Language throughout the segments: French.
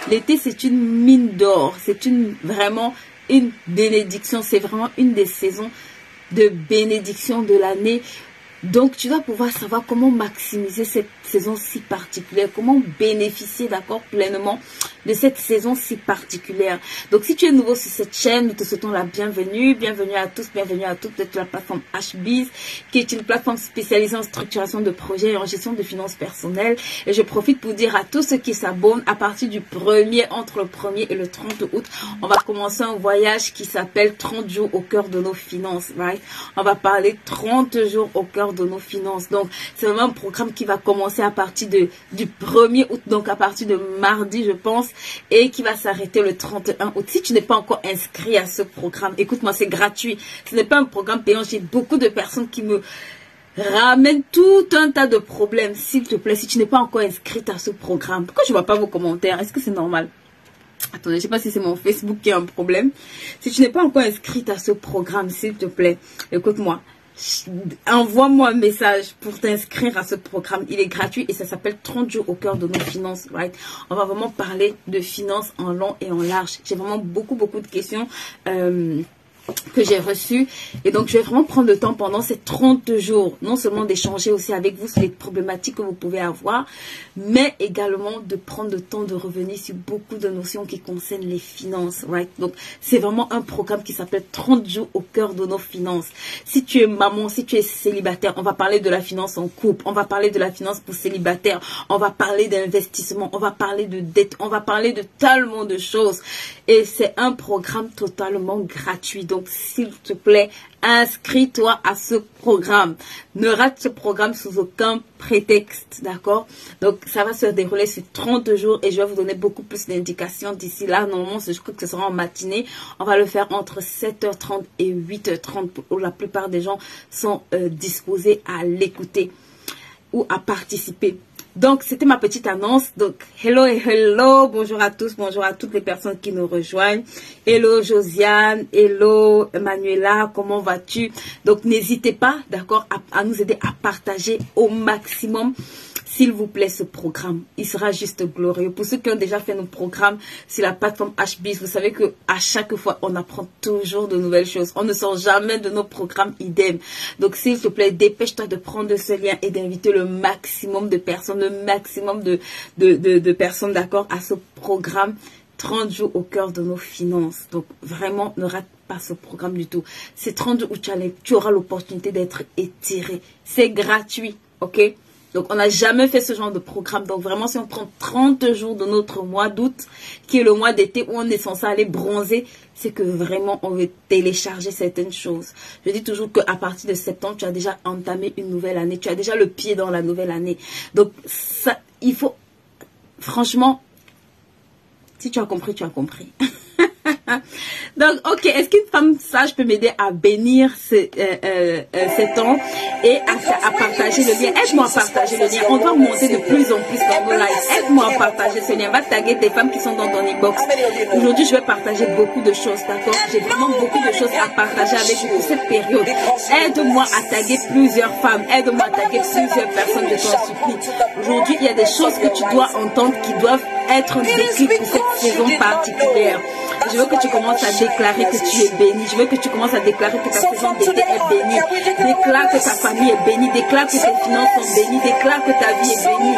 L'été, c'est une mine d'or. C'est vraiment une bénédiction. C'est vraiment une des saisons de bénédiction de l'année. Donc, tu dois pouvoir savoir comment maximiser cette saison si particulière, comment bénéficier, d'accord, pleinement de cette saison si particulière. Donc, si tu es nouveau sur cette chaîne, nous te souhaitons la bienvenue. Bienvenue à tous, bienvenue à toutes de la plateforme HBiz, qui est une plateforme spécialisée en structuration de projets et en gestion de finances personnelles. Et je profite pour dire à tous ceux qui s'abonnent, à partir du 1er, entre le 1er et le 30 août, on va commencer un voyage qui s'appelle 30 jours au cœur de nos finances, right? On va parler 30 jours au cœur de nos finances. Donc, c'est vraiment un programme qui va commencer à partir du 1er août, donc à partir de mardi, je pense, et qui va s'arrêter le 31 août. Si tu n'es pas encore inscrit à ce programme, écoute-moi, c'est gratuit. Ce n'est pas un programme payant. J'ai beaucoup de personnes qui me ramènent tout un tas de problèmes. S'il te plaît, si tu n'es pas encore inscrite à ce programme, pourquoi je ne vois pas vos commentaires? Est-ce que c'est normal? Attendez, je ne sais pas si c'est mon Facebook qui a un problème. Si tu n'es pas encore inscrite à ce programme, s'il te plaît, écoute-moi. Envoie-moi un message pour t'inscrire à ce programme. Il est gratuit et ça s'appelle 30 jours au cœur de nos finances, right? On va vraiment parler de finances en long et en large. J'ai vraiment beaucoup de questions que j'ai reçues, et donc je vais vraiment prendre le temps pendant ces 30 jours, non seulement d'échanger aussi avec vous sur les problématiques que vous pouvez avoir, mais également de prendre le temps de revenir sur beaucoup de notions qui concernent les finances, right? Donc c'est vraiment un programme qui s'appelle 30 jours au cœur de nos finances. Si tu es maman, si tu es célibataire, on va parler de la finance en couple, on va parler de la finance pour célibataire, on va parler d'investissement, on va parler de dette, on va parler de tellement de choses, et c'est un programme totalement gratuit. Donc, s'il te plaît, inscris-toi à ce programme. Ne rate ce programme sous aucun prétexte, d'accord? Donc, ça va se dérouler sur 30 jours et je vais vous donner beaucoup plus d'indications d'ici là. Normalement, je crois que ce sera en matinée. On va le faire entre 7h30 et 8h30 où la plupart des gens sont disposés à l'écouter ou à participer. Donc, c'était ma petite annonce. Donc, hello et hello. Bonjour à tous. Bonjour à toutes les personnes qui nous rejoignent. Hello Josiane. Hello Manuela. Comment vas-tu? Donc, n'hésitez pas, d'accord, à nous aider à partager au maximum, s'il vous plaît, ce programme. Il sera juste glorieux. Pour ceux qui ont déjà fait nos programmes sur la plateforme HBiz, vous savez que à chaque fois, on apprend toujours de nouvelles choses. On ne sort jamais de nos programmes idem. Donc, s'il te plaît, dépêche-toi de prendre ce lien et d'inviter le maximum de personnes, le maximum de personnes, d'accord, à ce programme 30 jours au cœur de nos finances. Donc, vraiment, ne rate pas ce programme du tout. C'est 30 jours où tu auras l'opportunité d'être étiré. C'est gratuit, ok? Donc, on n'a jamais fait ce genre de programme. Donc, vraiment, si on prend 30 jours de notre mois d'août, qui est le mois d'été où on est censé aller bronzer, c'est que vraiment, on veut télécharger certaines choses. Je dis toujours qu'à partir de septembre, tu as déjà entamé une nouvelle année. Tu as déjà le pied dans la nouvelle année. Donc, ça, il faut... Franchement, si tu as compris, tu as compris. Donc, ok, est-ce qu'une femme sage peut m'aider à bénir ces temps et à partager le lien? Aide-moi à partager le lien. On doit monter de plus en plus dans nos lives. Aide-moi à partager ce lien. Va taguer tes femmes qui sont dans ton inbox. Aujourd'hui, je vais partager beaucoup de choses, d'accord? J'ai vraiment beaucoup de choses à partager avec vous pour cette période. Aide-moi à taguer plusieurs femmes. Aide-moi à taguer plusieurs personnes, je t'en supplie. Aujourd'hui, il y a des choses que tu dois entendre qui doivent être décrites pour cette saison particulière. Je veux que tu commences à déclarer que tu es béni. Je veux que tu commences à déclarer que ta saison d'été est bénie. Déclare que ta famille est bénie. Déclare que tes finances sont bénies. Déclare que ta vie est bénie.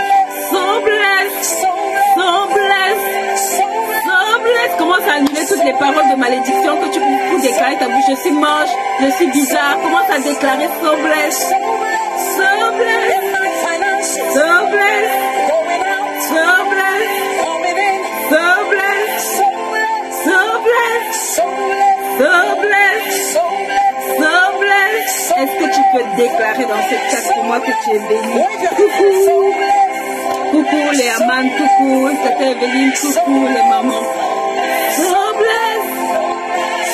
So blessed. So blessed. So blessed. Commence à annuler toutes les paroles de malédiction que tu peux déclarer ta bouche. Je suis moche. Je suis bizarre. Commence à déclarer so blessed. So blessed. So blessed. So blessed. So blessed. So blessed, so blessed, so blessed. Est-ce que tu peux déclarer dans cette chat pour moi que tu es béni? Coucou, coucou les amants, coucou, c'était Evelyne, coucou les mamans. So blessed,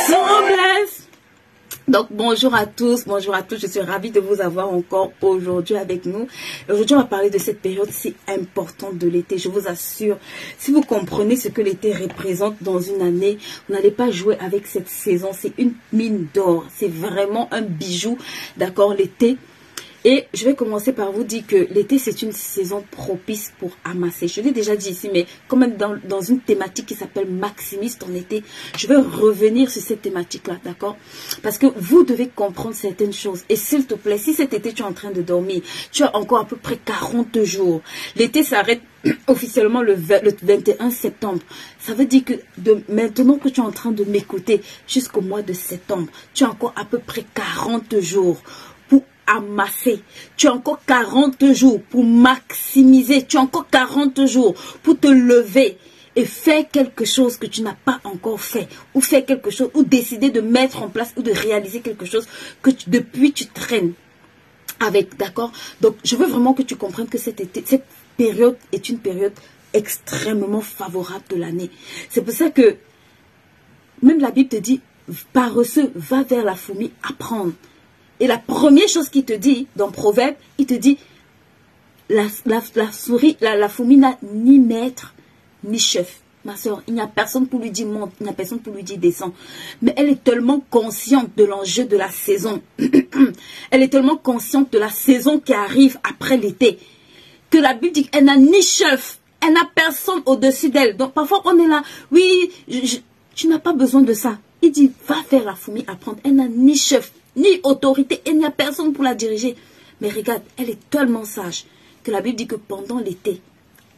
so blessed. Donc, bonjour à tous, je suis ravie de vous avoir encore aujourd'hui avec nous. Aujourd'hui, on va parler de cette période si importante de l'été. Je vous assure, si vous comprenez ce que l'été représente dans une année, vous n'allez pas jouer avec cette saison. C'est une mine d'or, c'est vraiment un bijou, d'accord, l'été. Et je vais commencer par vous dire que l'été, c'est une saison propice pour amasser. Je l'ai déjà dit ici, mais quand même dans une thématique qui s'appelle maximise ton été, je vais revenir sur cette thématique-là, d'accord? Parce que vous devez comprendre certaines choses. Et s'il te plaît, si cet été, tu es en train de dormir, tu as encore à peu près 40 jours. L'été s'arrête officiellement le 21 septembre. Ça veut dire que maintenant que tu es en train de m'écouter jusqu'au mois de septembre, tu as encore à peu près 40 jours pour amasser. Tu as encore 40 jours pour maximiser. Tu as encore 40 jours pour te lever et faire quelque chose que tu n'as pas encore fait. Ou faire quelque chose, ou décider de mettre en place, ou de réaliser quelque chose que depuis tu traînes avec, d'accord? Donc, je veux vraiment que tu comprennes que cette période est une période extrêmement favorable de l'année. C'est pour ça que même la Bible te dit, paresseux, va vers la fourmi apprendre. Et la première chose qu'il te dit dans Proverbe, il te dit, la fourmi n'a ni maître, ni chef. Ma soeur, il n'y a personne pour lui dire monte, il n'y a personne pour lui dire descend. Mais elle est tellement consciente de l'enjeu de la saison. Elle est tellement consciente de la saison qui arrive après l'été. Que la Bible dit qu'elle n'a ni chef, elle n'a personne au-dessus d'elle. Donc parfois on est là, oui, tu n'as pas besoin de ça. Il dit, va faire la fourmi apprendre. Elle n'a ni chef, ni autorité, il n'y a personne pour la diriger. Mais regarde, elle est tellement sage que la Bible dit que pendant l'été,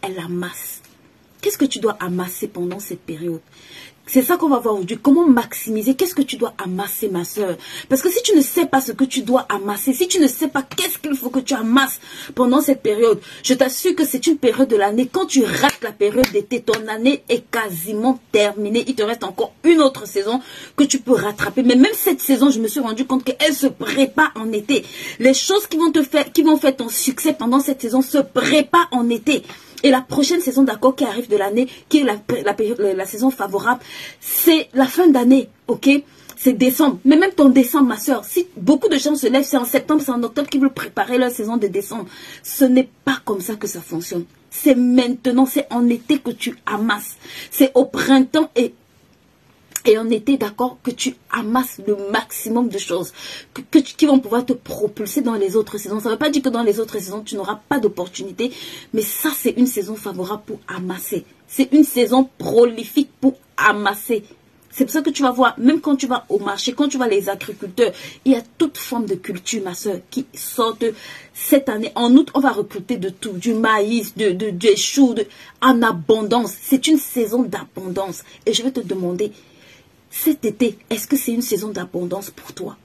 elle amasse. Qu'est-ce que tu dois amasser pendant cette période? C'est ça qu'on va voir aujourd'hui. Comment maximiser? Qu'est-ce que tu dois amasser, ma soeur? Parce que si tu ne sais pas ce que tu dois amasser, si tu ne sais pas qu'est-ce qu'il faut que tu amasses pendant cette période, je t'assure que c'est une période de l'année. Quand tu rates la période d'été, ton année est quasiment terminée. Il te reste encore une autre saison que tu peux rattraper. Mais même cette saison, je me suis rendu compte qu'elle se prépare en été. Les choses qui vont faire ton succès pendant cette saison se préparent en été. Et la prochaine saison d'accord qui arrive de l'année, qui est la saison favorable, c'est la fin d'année, ok? C'est décembre. Mais même ton décembre, ma soeur, si beaucoup de gens se lèvent, c'est en septembre, c'est en octobre qu'ils veulent préparer leur saison de décembre. Ce n'est pas comme ça que ça fonctionne. C'est maintenant, c'est en été que tu amasses. C'est au printemps et en été, d'accord, que tu amasses le maximum de choses qui vont pouvoir te propulser dans les autres saisons. Ça ne veut pas dire que dans les autres saisons, tu n'auras pas d'opportunité, mais ça, c'est une saison favorable pour amasser. C'est une saison prolifique pour amasser. C'est pour ça que tu vas voir, même quand tu vas au marché, quand tu vas les agriculteurs, il y a toute forme de culture, ma soeur, qui sortent cette année. En août, on va recruter de tout, du maïs, des choux, en abondance. C'est une saison d'abondance. Et je vais te demander, cet été, est-ce que c'est une saison d'abondance pour toi?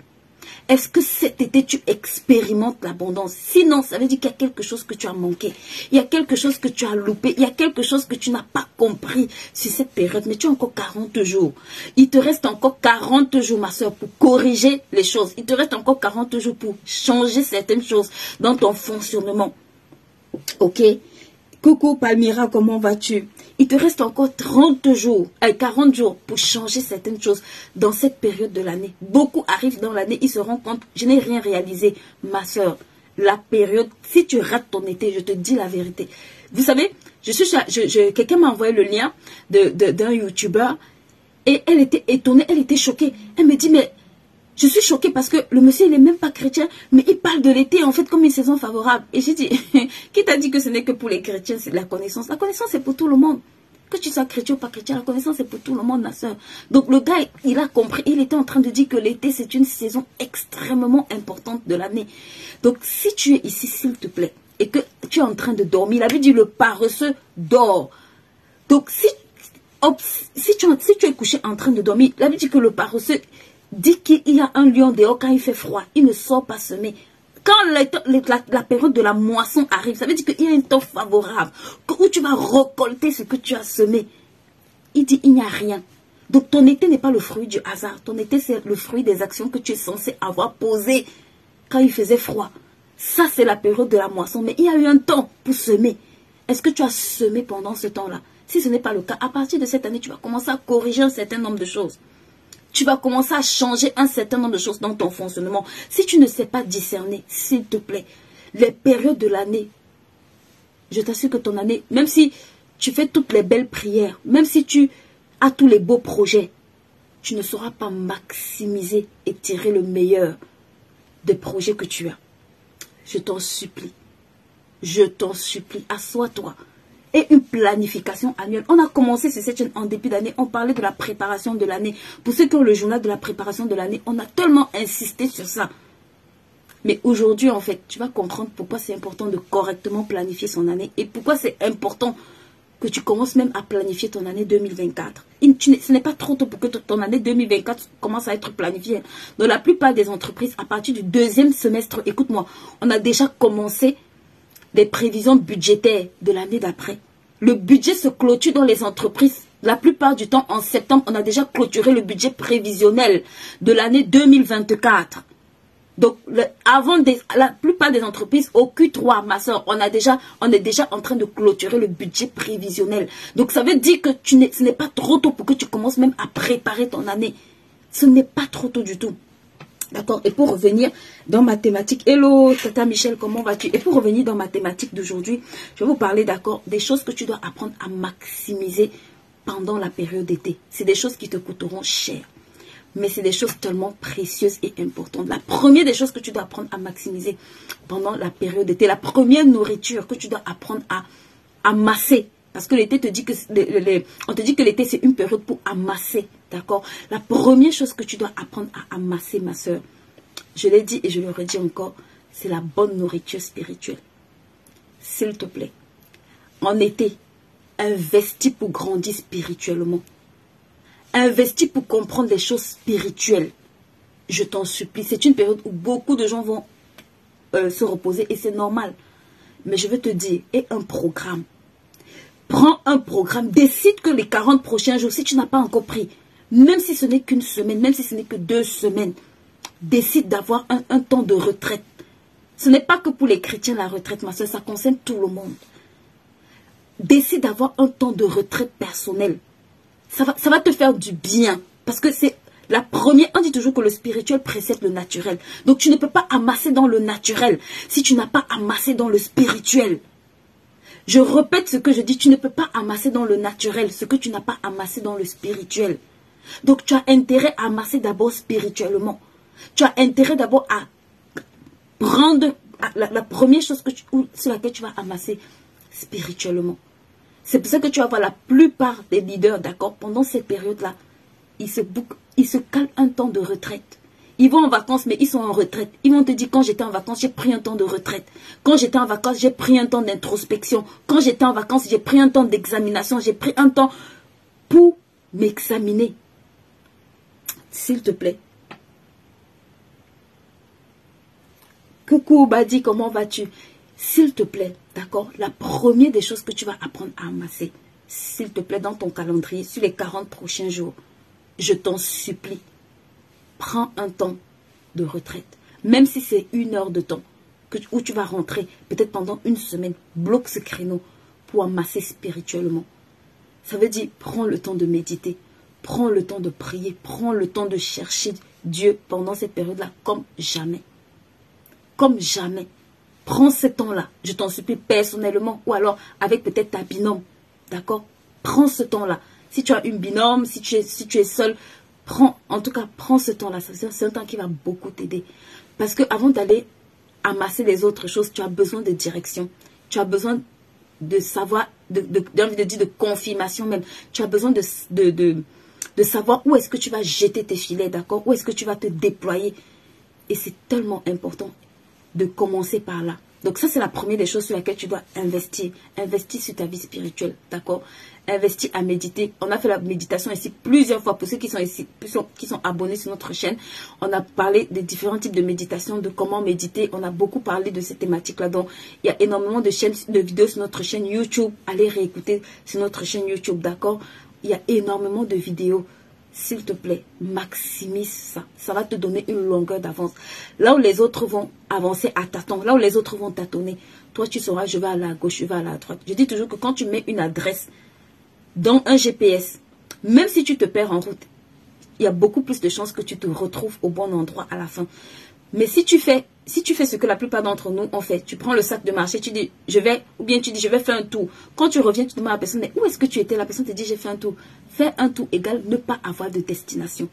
Est-ce que cet été, tu expérimentes l'abondance? Sinon, ça veut dire qu'il y a quelque chose que tu as manqué. Il y a quelque chose que tu as loupé. Il y a quelque chose que tu n'as pas compris sur cette période. Mais tu as encore 40 jours. Il te reste encore 40 jours, ma soeur, pour corriger les choses. Il te reste encore 40 jours pour changer certaines choses dans ton fonctionnement. Ok? Coucou Palmyra, comment vas-tu? Il te reste encore 40 jours pour changer certaines choses dans cette période de l'année. Beaucoup arrivent dans l'année, ils se rendent compte, je n'ai rien réalisé. Ma soeur, la période, si tu rates ton été, je te dis la vérité. Vous savez, quelqu'un m'a envoyé le lien d'un YouTuber et elle était étonnée, elle était choquée. Elle me dit, mais je suis choquée parce que le monsieur, il n'est même pas chrétien, mais il parle de l'été, en fait, comme une saison favorable. Et j'ai dit, qui t'a dit que ce n'est que pour les chrétiens, c'est la connaissance? La connaissance, c'est pour tout le monde. Que tu sois chrétien ou pas chrétien, la connaissance, c'est pour tout le monde, ma soeur. Donc, le gars, il a compris, il était en train de dire que l'été, c'est une saison extrêmement importante de l'année. Donc, si tu es ici, s'il te plaît, et que tu es en train de dormir, il avait dit, le paresseux dort. Donc, si tu es couché en train de dormir, il avait dit que le paresseux dit qu'il y a un lion dehors quand il fait froid. Il ne sort pas semer. Quand la période de la moisson arrive, ça veut dire qu'il y a un temps favorable où tu vas récolter ce que tu as semé. Il dit il n'y a rien. Donc ton été n'est pas le fruit du hasard. Ton été, c'est le fruit des actions que tu es censé avoir posées quand il faisait froid. Ça, c'est la période de la moisson. Mais il y a eu un temps pour semer. Est-ce que tu as semé pendant ce temps-là? Si ce n'est pas le cas, à partir de cette année, tu vas commencer à corriger un certain nombre de choses. Tu vas commencer à changer un certain nombre de choses dans ton fonctionnement. Si tu ne sais pas discerner, s'il te plaît, les périodes de l'année, je t'assure que ton année, même si tu fais toutes les belles prières, même si tu as tous les beaux projets, tu ne sauras pas maximiser et tirer le meilleur des projets que tu as. je t'en supplie. Je t'en supplie, assois-toi. Et une planification annuelle. On a commencé ce session en début d'année. On parlait de la préparation de l'année. Pour ceux qui ont le journal de la préparation de l'année, on a tellement insisté sur ça. Mais aujourd'hui, en fait, tu vas comprendre pourquoi c'est important de correctement planifier son année. Et pourquoi c'est important que tu commences même à planifier ton année 2024. Ce n'est pas trop tôt pour que ton année 2024 commence à être planifiée. Dans la plupart des entreprises, à partir du deuxième semestre, écoute-moi, on a déjà commencé des prévisions budgétaires de l'année d'après. Le budget se clôture dans les entreprises. La plupart du temps, en septembre, on a déjà clôturé le budget prévisionnel de l'année 2024. Donc, la plupart des entreprises, au Q3, ma soeur, on est déjà en train de clôturer le budget prévisionnel. Donc, ça veut dire que ce n'est pas trop tôt pour que tu commences même à préparer ton année. Ce n'est pas trop tôt du tout. D'accord? Et pour revenir dans ma thématique, hello Tata Michel, comment vas-tu? Et pour revenir dans ma thématique d'aujourd'hui, je vais vous parler, d'accord, des choses que tu dois apprendre à maximiser pendant la période d'été. C'est des choses qui te coûteront cher. Mais c'est des choses tellement précieuses et importantes. La première des choses que tu dois apprendre à maximiser pendant la période d'été, la première nourriture que tu dois apprendre à amasser. Parce que l'été te dit que on te dit que l'été c'est une période pour amasser, d'accord? La première chose que tu dois apprendre à amasser, ma soeur, je l'ai dit et je le redis encore, c'est la bonne nourriture spirituelle. S'il te plaît, en été, investis pour grandir spirituellement. Investis pour comprendre les choses spirituelles. Je t'en supplie, c'est une période où beaucoup de gens vont se reposer et c'est normal. Mais je veux te dire, et un programme. Prends un programme, décide que les 40 prochains jours, si tu n'as pas encore pris, même si ce n'est qu'une semaine, même si ce n'est que 2 semaines, décide d'avoir un temps de retraite. Ce n'est pas que pour les chrétiens la retraite, ma soeur, ça concerne tout le monde. Décide d'avoir un temps de retraite personnel. Ça va te faire du bien. Parce que c'est la première, on dit toujours que le spirituel précède le naturel. Donc tu ne peux pas amasser dans le naturel si tu n'as pas amassé dans le spirituel. Je répète ce que je dis, tu ne peux pas amasser dans le naturel ce que tu n'as pas amassé dans le spirituel. Donc tu as intérêt à amasser d'abord spirituellement. Tu as intérêt d'abord à prendre la première chose sur laquelle tu vas amasser spirituellement. C'est pour ça que tu vas voir la plupart des leaders, d'accord, pendant cette période-là, ils se calent un temps de retraite. Ils vont en vacances, mais ils sont en retraite. Ils vont te dire, quand j'étais en vacances, j'ai pris un temps de retraite. Quand j'étais en vacances, j'ai pris un temps d'introspection. Quand j'étais en vacances, j'ai pris un temps d'examination. J'ai pris un temps pour m'examiner. S'il te plaît. Coucou Badi, comment vas-tu? S'il te plaît, d'accord, la première des choses que tu vas apprendre à amasser, s'il te plaît, dans ton calendrier, sur les 40 prochains jours, je t'en supplie, prends un temps de retraite. Même si c'est 1 heure de temps où tu vas rentrer, peut-être pendant 1 semaine, bloque ce créneau pour amasser spirituellement. Ça veut dire, prends le temps de méditer, prends le temps de prier, prends le temps de chercher Dieu pendant cette période-là comme jamais. Comme jamais. Prends ce temps-là, je t'en supplie personnellement ou alors avec peut-être ta binôme. D'accord? Prends ce temps-là. Si tu as une binôme, si tu es seul, en tout cas, prends ce temps-là. C'est un temps qui va beaucoup t'aider. Parce qu'avant d'aller amasser les autres choses, tu as besoin de direction. Tu as besoin de savoir, de confirmation même. Tu as besoin de savoir où est-ce que tu vas jeter tes filets, d'accord? Où est-ce que tu vas te déployer. Et c'est tellement important de commencer par là. Donc ça, c'est la première des choses sur laquelle tu dois investir. Investir sur ta vie spirituelle, d'accord? Investir à méditer. On a fait la méditation ici plusieurs fois. Pour ceux qui sont ici, qui sont abonnés sur notre chaîne, on a parlé des différents types de méditation, de comment méditer. On a beaucoup parlé de cette thématique-là. Donc, il y a énormément de vidéos sur notre chaîne YouTube. Allez réécouter sur notre chaîne YouTube, d'accord? Il y a énormément de vidéos. S'il te plaît, maximise ça. Ça va te donner une longueur d'avance. Là où les autres vont avancer à tâtons, là où les autres vont tâtonner, toi tu sauras, je vais aller à gauche, je vais aller à droite. Je dis toujours que quand tu mets une adresse dans un GPS, même si tu te perds en route, il y a beaucoup plus de chances que tu te retrouves au bon endroit à la fin. Mais si tu fais ce que la plupart d'entre nous ont fait, tu prends le sac de marché, tu dis je vais, ou bien tu dis je vais faire un tour. Quand tu reviens, tu demandes à la personne, mais où est-ce que tu étais? La personne te dit j'ai fait un tour. Faire un tour égale ne pas avoir de destination.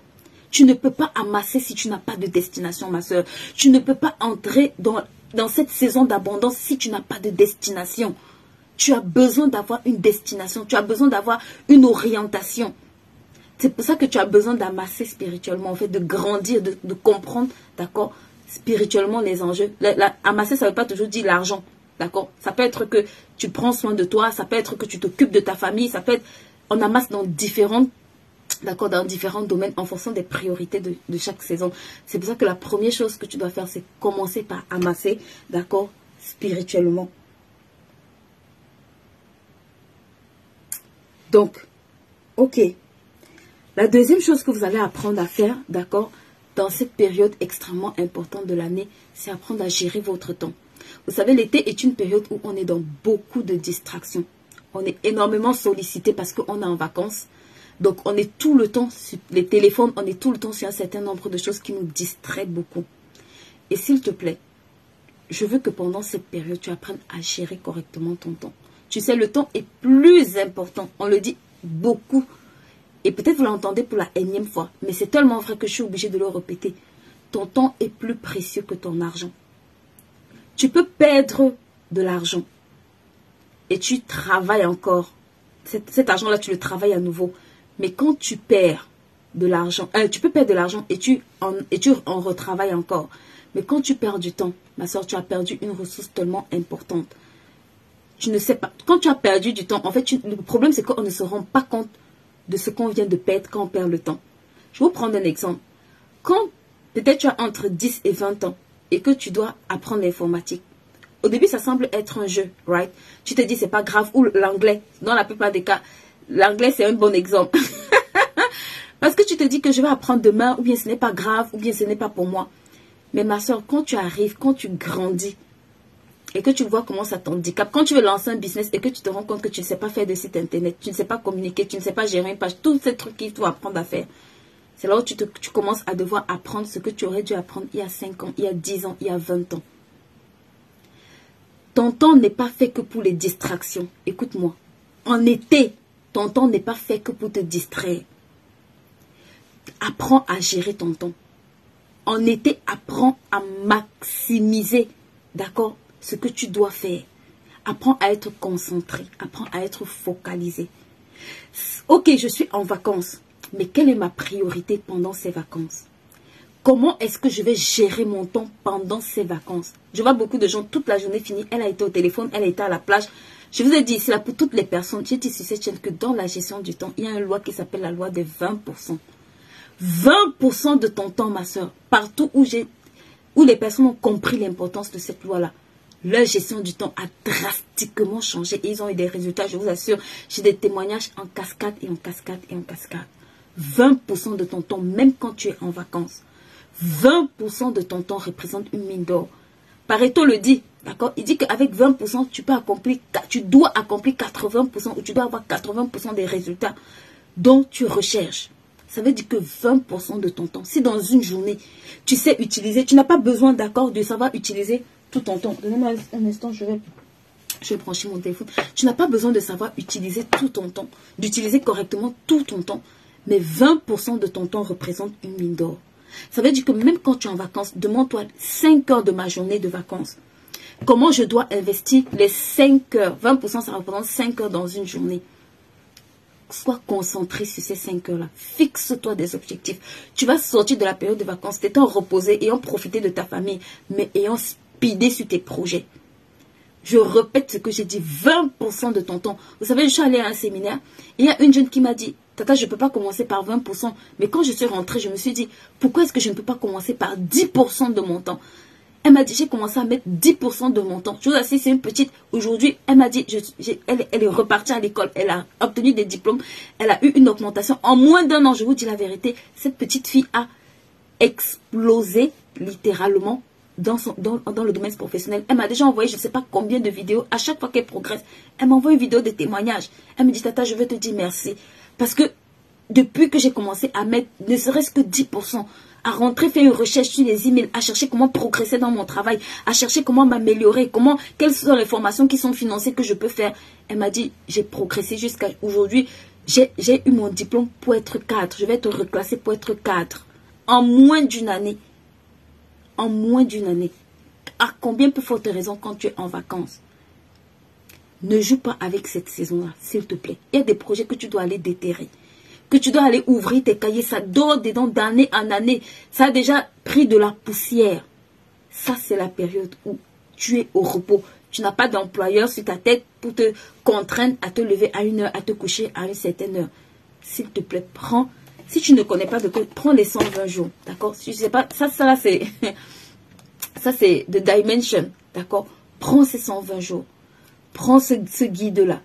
Tu ne peux pas amasser si tu n'as pas de destination, ma soeur. Tu ne peux pas entrer dans dans cette saison d'abondance si tu n'as pas de destination. Tu as besoin d'avoir une destination. Tu as besoin d'avoir une orientation. C'est pour ça que tu as besoin d'amasser spirituellement, en fait, de grandir, de comprendre, d'accord, spirituellement les enjeux. Amasser, ça ne veut pas toujours dire l'argent, d'accord. Ça peut être que tu prends soin de toi, ça peut être que tu t'occupes de ta famille, ça peut être, on amasse dans différentes, d'accord, dans différents domaines en fonction des priorités de chaque saison. C'est pour ça que la première chose que tu dois faire, c'est commencer par amasser, d'accord, spirituellement. Donc, ok. La deuxième chose que vous allez apprendre à faire, d'accord, dans cette période extrêmement importante de l'année, c'est apprendre à gérer votre temps. Vous savez, l'été est une période où on est dans beaucoup de distractions. On est énormément sollicité parce qu'on est en vacances. Donc, on est tout le temps sur les téléphones, on est tout le temps sur un certain nombre de choses qui nous distraient beaucoup. Et s'il te plaît, je veux que pendant cette période, tu apprennes à gérer correctement ton temps. Tu sais, le temps est plus important. On le dit beaucoup. Et peut-être vous l'entendez pour la énième fois. Mais c'est tellement vrai que je suis obligée de le répéter. Ton temps est plus précieux que ton argent. Tu peux perdre de l'argent. Et tu travailles encore. Cet argent-là, tu le travailles à nouveau. Mais quand tu perds de l'argent, tu peux perdre de l'argent et tu en retravailles encore. Mais quand tu perds du temps, ma soeur, tu as perdu une ressource tellement importante. Tu ne sais pas. Quand tu as perdu du temps, en fait, le problème, c'est qu'on ne se rend pas compte de ce qu'on vient de perdre quand on perd le temps. Je vais vous prendre un exemple. Quand peut-être tu as entre 10 et 20 ans et que tu dois apprendre l'informatique, au début, ça semble être un jeu, right? Tu te dis, c'est pas grave. Ou l'anglais, dans la plupart des cas, l'anglais, c'est un bon exemple. Parce que tu te dis que je vais apprendre demain, ou bien ce n'est pas grave, ou bien ce n'est pas pour moi. Mais ma soeur, quand tu arrives, quand tu grandis, et que tu vois comment ça t'handicape, quand tu veux lancer un business et que tu te rends compte que tu ne sais pas faire de site internet, tu ne sais pas communiquer, tu ne sais pas gérer une page, tous ces trucs qu'il faut apprendre à faire. C'est là où tu commences à devoir apprendre ce que tu aurais dû apprendre il y a 5 ans, il y a 10 ans, il y a 20 ans. Ton temps n'est pas fait que pour les distractions. Écoute-moi. En été, ton temps n'est pas fait que pour te distraire. Apprends à gérer ton temps. En été, apprends à maximiser, d'accord, ce que tu dois faire. Apprends à être concentré. Apprends à être focalisé. Ok, je suis en vacances. Mais quelle est ma priorité pendant ces vacances? Comment est-ce que je vais gérer mon temps pendant ces vacances? Je vois beaucoup de gens, toute la journée finie, elle a été au téléphone, elle a été à la plage. Je vous ai dit, c'est là pour toutes les personnes. J'ai dit sur cette chaîne que dans la gestion du temps, il y a une loi qui s'appelle la loi des 20%. 20% de ton temps, ma soeur, partout où les personnes ont compris l'importance de cette loi-là, leur gestion du temps a drastiquement changé et ils ont eu des résultats, je vous assure. J'ai des témoignages en cascade et en cascade et en cascade. 20% de ton temps, même quand tu es en vacances. 20% de ton temps représente une mine d'or. Pareto le dit, d'accord? Il dit qu'avec 20%, tu dois accomplir 80% ou tu dois avoir 80% des résultats dont tu recherches. Ça veut dire que 20% de ton temps, si dans une journée, tu sais utiliser, tu n'as pas besoin, d'accord, de savoir utiliser tout ton temps. Donnez-moi un instant, je vais brancher mon téléphone. Tu n'as pas besoin de savoir utiliser tout ton temps, d'utiliser correctement tout ton temps. Mais 20% de ton temps représente une mine d'or. Ça veut dire que même quand tu es en vacances, demande-toi 5 heures de ma journée de vacances. Comment je dois investir les 5 heures? 20%, ça représente 5 heures dans une journée. Sois concentré sur ces 5 heures-là. Fixe-toi des objectifs. Tu vas sortir de la période de vacances, t'étant reposé, ayant profité de ta famille, mais ayant speedé sur tes projets. Je répète ce que j'ai dit, 20% de ton temps. Vous savez, je suis allée à un séminaire, et il y a une jeune qui m'a dit, Tata, je ne peux pas commencer par 20%. Mais quand je suis rentrée, je me suis dit, pourquoi est-ce que je ne peux pas commencer par 10% de mon temps? Elle m'a dit, j'ai commencé à mettre 10% de mon temps. Je vous assure, c'est une petite. Aujourd'hui, elle m'a dit, elle est repartie à l'école. Elle a obtenu des diplômes. Elle a eu une augmentation. En moins d'1 an, je vous dis la vérité, cette petite fille a explosé littéralement dans le domaine professionnel. Elle m'a déjà envoyé, je ne sais pas combien de vidéos. À chaque fois qu'elle progresse, elle m'envoie une vidéo de témoignage. Elle me dit, Tata, je veux te dire merci. Parce que depuis que j'ai commencé à mettre ne serait-ce que 10%, à rentrer, faire une recherche sur les emails, à chercher comment progresser dans mon travail, à chercher comment m'améliorer, quelles sont les formations qui sont financées que je peux faire. Elle m'a dit, j'ai progressé jusqu'à aujourd'hui. J'ai eu mon diplôme pour être cadre. Je vais être reclassée pour être cadre. En moins d'une année. En moins d'une année. À combien plus forte raison quand tu es en vacances? Ne joue pas avec cette saison-là, s'il te plaît. Il y a des projets que tu dois aller déterrer. Que tu dois aller ouvrir tes cahiers. Ça dort dedans d'année en année. Ça a déjà pris de la poussière. Ça, c'est la période où tu es au repos. Tu n'as pas d'employeur sur ta tête pour te contraindre à te lever à 1 heure, à te coucher à une certaine heure. S'il te plaît, prends. Si tu ne connais pas de quoi, prends les 120 jours. D'accord? Si je sais pas, ça là, c'est... ça, c'est The Dimension. D'accord? Prends ces 120 jours. Prends ce guide-là,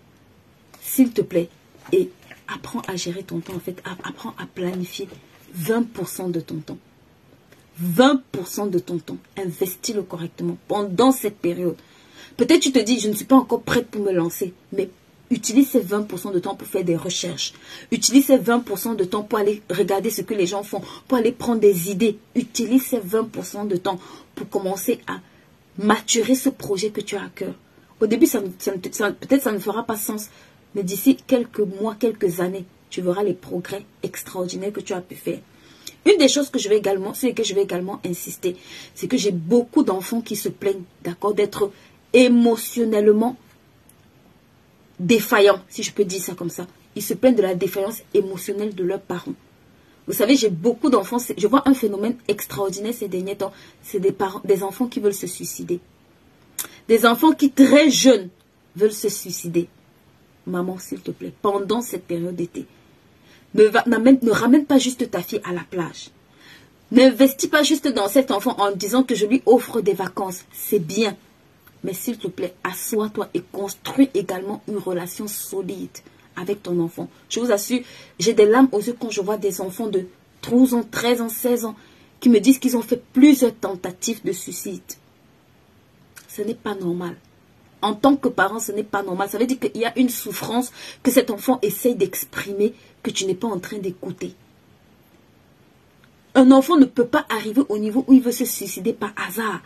s'il te plaît, et apprends à gérer ton temps, en fait. Apprends à planifier 20% de ton temps. 20% de ton temps. Investis-le correctement pendant cette période. Peut-être tu te dis, je ne suis pas encore prête pour me lancer, mais utilise ces 20% de temps pour faire des recherches. Utilise ces 20% de temps pour aller regarder ce que les gens font, pour aller prendre des idées. Utilise ces 20% de temps pour commencer à maturer ce projet que tu as à cœur. Au début, peut-être ça ne fera pas sens. Mais d'ici quelques mois, quelques années, tu verras les progrès extraordinaires que tu as pu faire. Une des choses sur lesquelles je vais également insister, c'est que j'ai beaucoup d'enfants qui se plaignent, d'accord, d'être émotionnellement défaillants, si je peux dire ça comme ça. Ils se plaignent de la défaillance émotionnelle de leurs parents. Vous savez, j'ai beaucoup d'enfants, je vois un phénomène extraordinaire ces derniers temps, c'est des enfants qui veulent se suicider. Des enfants qui, très jeunes, veulent se suicider. Maman, s'il te plaît, pendant cette période d'été, ne ramène pas juste ta fille à la plage. N'investis pas juste dans cet enfant en disant que je lui offre des vacances. C'est bien. Mais s'il te plaît, assois-toi et construis également une relation solide avec ton enfant. Je vous assure, j'ai des larmes aux yeux quand je vois des enfants de 12 ans, 13 ans, 16 ans qui me disent qu'ils ont fait plusieurs tentatives de suicide. Ce n'est pas normal. En tant que parent, ce n'est pas normal. Ça veut dire qu'il y a une souffrance que cet enfant essaye d'exprimer que tu n'es pas en train d'écouter. Un enfant ne peut pas arriver au niveau où il veut se suicider par hasard.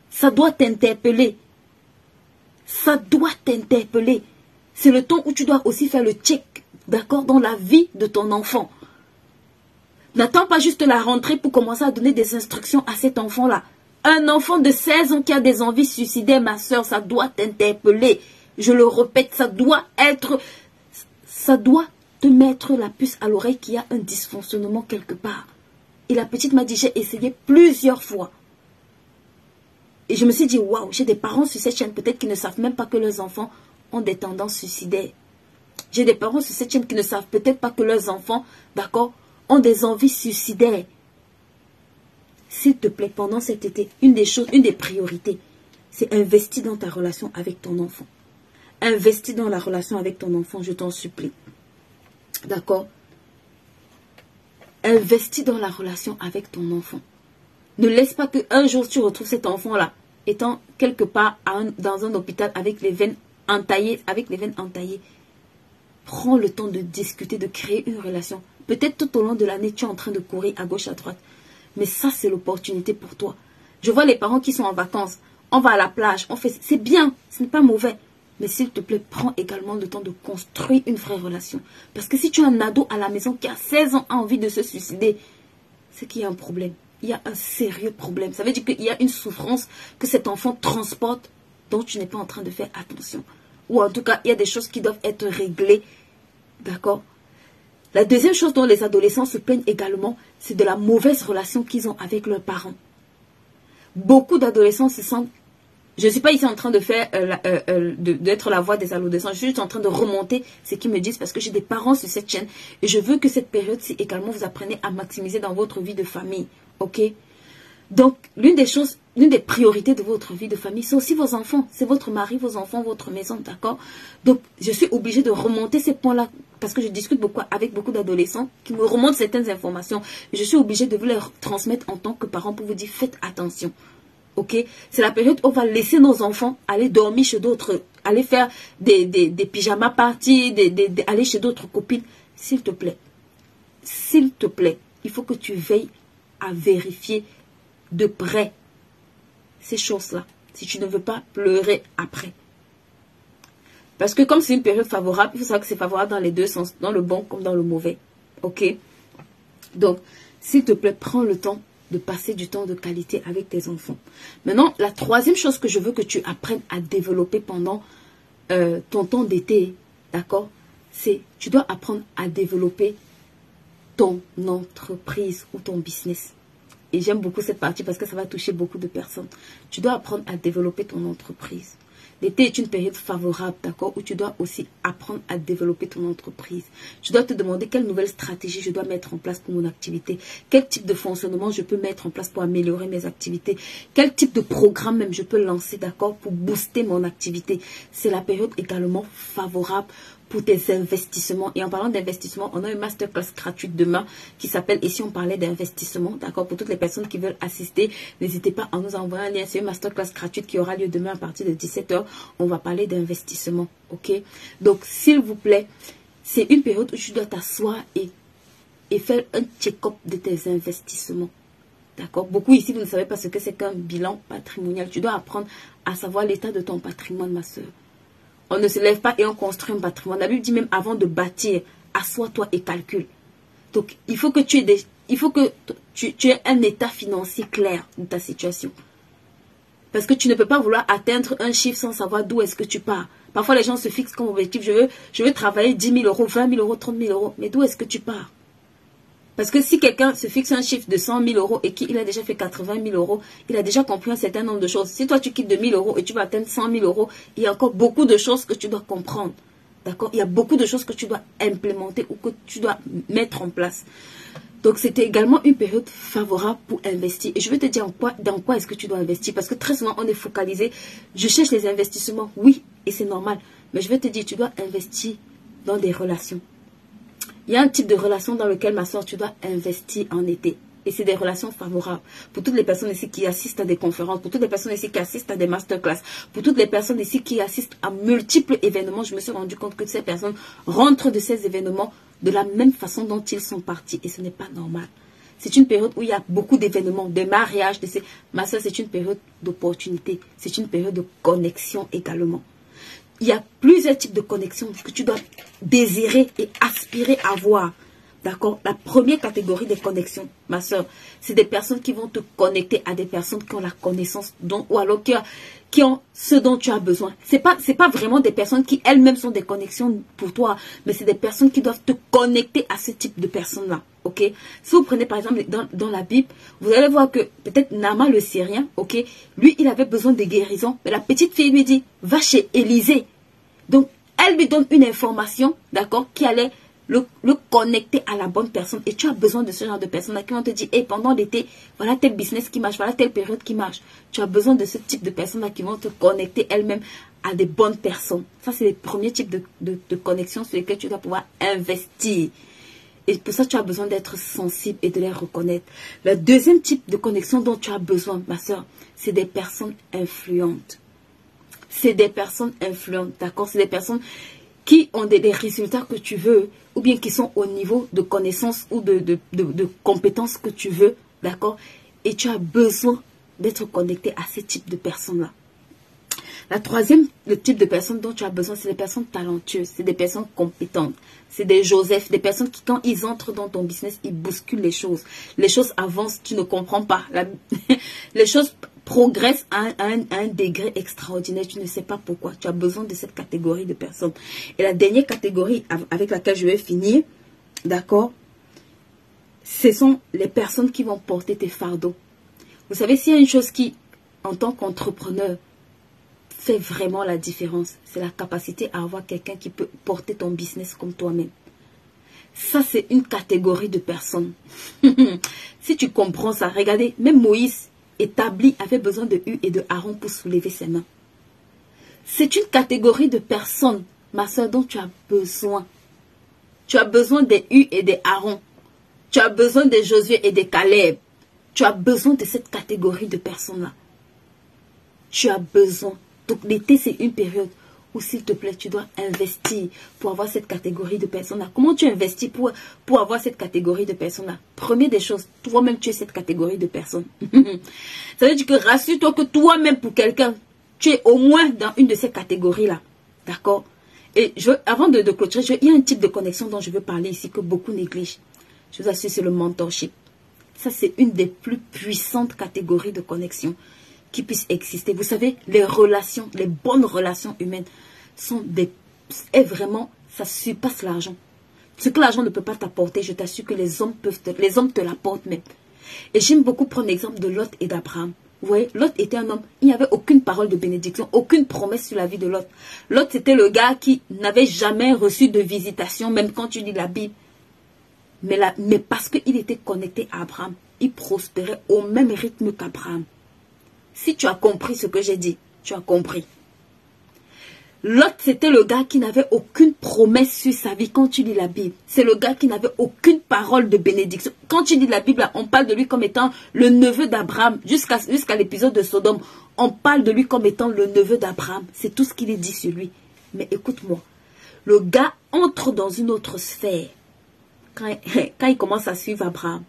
Ça doit t'interpeller. Ça doit t'interpeller. C'est le temps où tu dois aussi faire le check, d'accord, dans la vie de ton enfant. N'attends pas juste la rentrée pour commencer à donner des instructions à cet enfant-là. Un enfant de 16 ans qui a des envies suicidaires, ma soeur, ça doit t'interpeller. Je le répète, ça doit te mettre la puce à l'oreille qu'il y a un dysfonctionnement quelque part. Et la petite m'a dit, j'ai essayé plusieurs fois. Et je me suis dit, waouh, j'ai des parents sur cette chaîne peut-être qui ne savent même pas que leurs enfants ont des tendances suicidaires. J'ai des parents sur cette chaîne qui ne savent peut-être pas que leurs enfants, d'accord, ont des envies suicidaires. S'il te plaît, pendant cet été, une des priorités, c'est investir dans ta relation avec ton enfant. Investis dans la relation avec ton enfant, je t'en supplie. D'accord? Investis dans la relation avec ton enfant. Ne laisse pas qu'un jour tu retrouves cet enfant-là étant quelque part dans un hôpital avec les veines entaillées. Prends le temps de discuter, de créer une relation. Peut-être tout au long de l'année, tu es en train de courir à gauche, à droite. Mais ça, c'est l'opportunité pour toi. Je vois les parents qui sont en vacances. On va à la plage, on fait... C'est bien, ce n'est pas mauvais. Mais s'il te plaît, prends également le temps de construire une vraie relation. Parce que si tu as un ado à la maison qui a 16 ans a envie de se suicider, c'est qu'il y a un problème. Il y a un sérieux problème. Ça veut dire qu'il y a une souffrance que cet enfant transporte dont tu n'es pas en train de faire attention. Ou en tout cas, il y a des choses qui doivent être réglées. D'accord? La deuxième chose dont les adolescents se plaignent également, c'est de la mauvaise relation qu'ils ont avec leurs parents. Beaucoup d'adolescents se sentent... Je ne suis pas ici en train de faire d'être la voix des adolescents. Je suis juste en train de remonter ce qu'ils me disent parce que j'ai des parents sur cette chaîne. Et je veux que cette période-ci également vous apprenez à maximiser dans votre vie de famille. Ok? Donc, l'une des priorités de votre vie de famille, c'est aussi vos enfants. C'est votre mari, vos enfants, votre maison. D'accord? Donc, je suis obligée de remonter ces points-là parce que je discute avec beaucoup d'adolescents qui me remontent certaines informations. Je suis obligée de vous les transmettre en tant que parent pour vous dire faites attention. Ok, c'est la période où on va laisser nos enfants aller dormir chez d'autres, aller faire des pyjama parties, aller chez d'autres copines. S'il te plaît, il faut que tu veilles à vérifier de près ces choses-là, si tu ne veux pas pleurer après. Parce que comme c'est une période favorable, il faut savoir que c'est favorable dans les deux sens, dans le bon comme dans le mauvais. Ok, donc, s'il te plaît, prends le temps de passer du temps de qualité avec tes enfants. Maintenant, la troisième chose que je veux que tu apprennes à développer pendant ton temps d'été, d'accord, c'est tu dois apprendre à développer ton entreprise ou ton business. Et j'aime beaucoup cette partie parce que ça va toucher beaucoup de personnes. Tu dois apprendre à développer ton entreprise. L'été est une période favorable, d'accord, où tu dois aussi apprendre à développer ton entreprise. Tu dois te demander quelle nouvelle stratégie je dois mettre en place pour mon activité. Quel type de fonctionnement je peux mettre en place pour améliorer mes activités. Quel type de programme même je peux lancer, d'accord, pour booster mon activité. C'est la période également favorable pour tes investissements. Et en parlant d'investissement, on a une masterclass gratuite demain qui s'appelle « Et si on parlait d'investissement ?» D'accord, pour toutes les personnes qui veulent assister, n'hésitez pas à nous envoyer un lien. C'est une masterclass gratuite qui aura lieu demain à partir de 17 h. On va parler d'investissement, ok? Donc, s'il vous plaît, c'est une période où tu dois t'asseoir et faire un check-up de tes investissements. D'accord? Beaucoup ici, vous ne savez pas ce que c'est qu'un bilan patrimonial. Tu dois apprendre à savoir l'état de ton patrimoine, ma soeur. On ne se lève pas et on construit un patrimoine. La Bible dit même avant de bâtir, assois-toi et calcule. Donc, il faut que tu aies un état financier clair de ta situation. Parce que tu ne peux pas vouloir atteindre un chiffre sans savoir d'où est-ce que tu pars. Parfois, les gens se fixent comme objectif, je veux travailler 10 000 euros, 20 000 euros, 30 000 euros. Mais d'où est-ce que tu pars? Parce que si quelqu'un se fixe un chiffre de 100 000 euros et qu'il a déjà fait 80 000 euros, il a déjà compris un certain nombre de choses. Si toi, tu quittes de 1 000 euros et tu vas atteindre 100 000 euros, il y a encore beaucoup de choses que tu dois comprendre. D'accord? Il y a beaucoup de choses que tu dois implémenter ou que tu dois mettre en place. Donc, c'était également une période favorable pour investir. Et je vais te dire dans quoi est-ce que tu dois investir. Parce que très souvent, on est focalisé. Je cherche les investissements. Oui, et c'est normal. Mais je vais te dire, tu dois investir dans des relations. Il y a un type de relation dans lequel, ma soeur, tu dois investir en été. Et c'est des relations favorables. Pour toutes les personnes ici qui assistent à des conférences, pour toutes les personnes ici qui assistent à des masterclass, pour toutes les personnes ici qui assistent à multiples événements, je me suis rendu compte que ces personnes rentrent de ces événements de la même façon dont ils sont partis. Et ce n'est pas normal. C'est une période où il y a beaucoup d'événements, de mariages. Ma soeur, c'est une période d'opportunité. C'est une période de connexion également. Il y a plusieurs types de connexions que tu dois désirer et aspirer à avoir. D'accord? La première catégorie des connexions, ma soeur, c'est des personnes qui vont te connecter à des personnes qui ont la connaissance ou alors qui ont ce dont tu as besoin. C'est pas vraiment des personnes qui elles-mêmes sont des connexions pour toi, mais c'est des personnes qui doivent te connecter à ce type de personnes-là. Ok? Si vous prenez par exemple dans la Bible, vous allez voir que peut-être Naaman le Syrien, ok? Lui, il avait besoin de guérison, mais la petite fille lui dit, va chez Élisée. Donc, elle lui donne une information, d'accord, qui allait le connecter à la bonne personne. Et tu as besoin de ce genre de personnes qui vont te dire, hey, pendant l'été, voilà tel business qui marche, voilà telle période qui marche. Tu as besoin de ce type de personnes qui vont te connecter elles-mêmes à des bonnes personnes. Ça, c'est les premiers types de connexions sur lesquels tu dois pouvoir investir. Et pour ça, tu as besoin d'être sensible et de les reconnaître. Le deuxième type de connexion dont tu as besoin, ma soeur, c'est des personnes influentes. C'est des personnes influentes, d'accord? C'est des personnes qui ont des résultats que tu veux, ou bien qui sont au niveau de connaissances ou de compétences que tu veux, d'accord? Et tu as besoin d'être connecté à ce type de personnes-là. Le type de personnes dont tu as besoin, c'est des personnes talentueuses, c'est des personnes compétentes, c'est des Joseph, des personnes qui, quand ils entrent dans ton business, ils bousculent les choses. Les choses avancent, tu ne comprends pas. Les choses progressent à un degré extraordinaire, tu ne sais pas pourquoi. Tu as besoin de cette catégorie de personnes. Et la dernière catégorie avec laquelle je vais finir, d'accord, ce sont les personnes qui vont porter tes fardeaux. Vous savez, s'il y a une chose qui, en tant qu'entrepreneur, fait vraiment la différence, c'est la capacité à avoir quelqu'un qui peut porter ton business comme toi-même. Ça, c'est une catégorie de personnes. Si tu comprends ça, regardez, même Moïse établi avait besoin de Hur et de Aaron pour soulever ses mains. C'est une catégorie de personnes, ma soeur, dont tu as besoin. Tu as besoin des Hur et des Aaron. Tu as besoin des Josué et des Caleb. Tu as besoin de cette catégorie de personnes-là. Tu as besoin. Donc l'été, c'est une période où, s'il te plaît, tu dois investir pour avoir cette catégorie de personnes-là. Comment tu investis pour avoir cette catégorie de personnes-là? Première des choses, toi-même, tu es cette catégorie de personnes. Ça veut dire que rassure-toi que toi-même, pour quelqu'un, tu es au moins dans une de ces catégories-là. D'accord? Et avant de clôturer, il y a un type de connexion dont je veux parler ici que beaucoup négligent. Je vous assure, c'est le mentorship. Ça, c'est une des plus puissantes catégories de connexion qui puissent exister. Vous savez, les relations, les bonnes relations humaines sont vraiment, ça surpasse l'argent. Ce que l'argent ne peut pas t'apporter, je t'assure que les hommes te l'apportent même. Et j'aime beaucoup prendre l'exemple de Lot et d'Abraham. Vous voyez, Lot était un homme, il n'y avait aucune parole de bénédiction, aucune promesse sur la vie de Lot. Lot, c'était le gars qui n'avait jamais reçu de visitation, même quand tu lis la Bible. Mais parce qu'il était connecté à Abraham, il prospérait au même rythme qu'Abraham. Si tu as compris ce que j'ai dit, tu as compris. Lot, c'était le gars qui n'avait aucune promesse sur sa vie quand tu lis la Bible. C'est le gars qui n'avait aucune parole de bénédiction. Quand tu lis la Bible, on parle de lui comme étant le neveu d'Abraham. Jusqu'à l'épisode de Sodome, on parle de lui comme étant le neveu d'Abraham. C'est tout ce qu'il est dit sur lui. Mais écoute-moi, le gars entre dans une autre sphère quand il commence à suivre Abraham.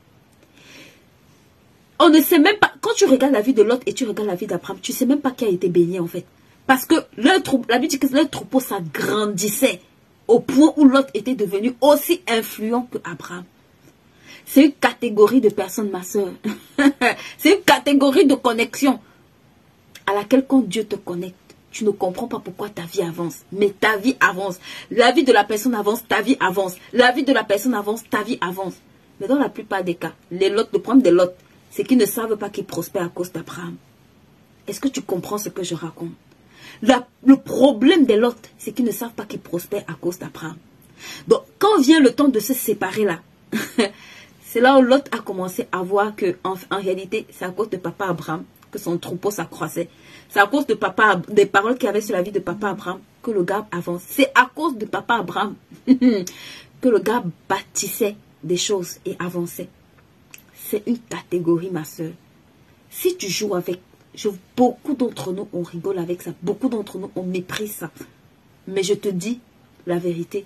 On ne sait même pas, quand tu regardes la vie de Lot et tu regardes la vie d'Abraham, tu ne sais même pas qui a été béni en fait. Parce que la Bible dit que leur troupeau s'agrandissait au point où Lot était devenu aussi influent que Abraham. C'est une catégorie de personnes, ma soeur. C'est une catégorie de connexion à laquelle quand Dieu te connecte, tu ne comprends pas pourquoi ta vie avance. Mais ta vie avance. La vie de la personne avance, ta vie avance. La vie de la personne avance, ta vie avance. Mais dans la plupart des cas, le problème des Lot, c'est qu'ils ne savent pas qu'ils prospèrent à cause d'Abraham. Est-ce que tu comprends ce que je raconte? Le problème des Lot, c'est qu'ils ne savent pas qu'ils prospèrent à cause d'Abraham. Donc, quand vient le temps de se séparer là, c'est là où Lot a commencé à voir que en réalité, c'est à cause de papa Abraham que son troupeau s'accroissait. C'est à cause des paroles qu'il y avait sur la vie de papa Abraham que le gars avance. C'est à cause de papa Abraham que le gars bâtissait des choses et avançait. C'est une catégorie, ma soeur. Si tu joues avec, beaucoup d'entre nous, on rigole avec ça. Beaucoup d'entre nous, on méprise ça. Mais je te dis la vérité.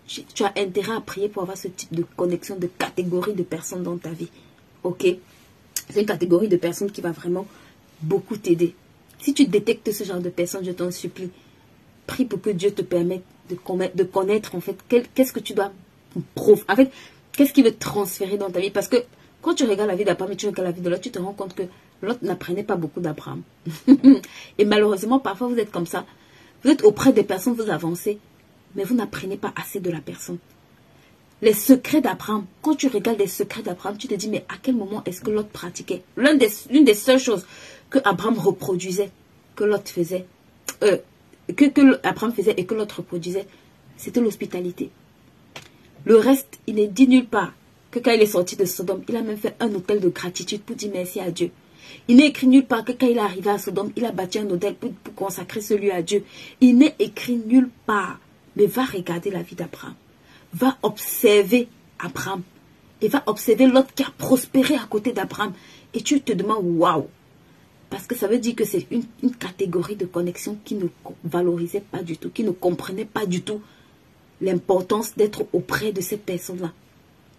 Tu as intérêt à prier pour avoir ce type de connexion, de catégorie de personnes dans ta vie. Ok? C'est une catégorie de personnes qui va vraiment beaucoup t'aider. Si tu détectes ce genre de personnes, je t'en supplie, prie pour que Dieu te permette de connaître en fait qu'est-ce que tu dois prouver. En fait, qu'est-ce qu'il veut transférer dans ta vie. Parce que quand tu regardes la vie d'Abraham et tu regardes la vie de l'autre, tu te rends compte que l'autre n'apprenait pas beaucoup d'Abraham. Et malheureusement, parfois vous êtes comme ça. Vous êtes auprès des personnes, vous avancez, mais vous n'apprenez pas assez de la personne. Les secrets d'Abraham, quand tu regardes les secrets d'Abraham, tu te dis, mais à quel moment est-ce que l'autre pratiquait? L'une des seules choses que Abraham reproduisait, que l'autre faisait, que Abraham faisait et que l'autre reproduisait, c'était l'hospitalité. Le reste, il n'est dit nulle part que quand il est sorti de Sodome, il a même fait un hôtel de gratitude pour dire merci à Dieu. Il n'est écrit nulle part que quand il est arrivé à Sodome, il a bâti un hôtel pour consacrer ce lieu à Dieu. Il n'est écrit nulle part. Mais va regarder la vie d'Abraham. Va observer Abraham. Et va observer l'autre qui a prospéré à côté d'Abraham. Et tu te demandes, waouh. Parce que ça veut dire que c'est une catégorie de connexion qui ne valorisait pas du tout, qui ne comprenait pas du tout l'importance d'être auprès de cette personne-là.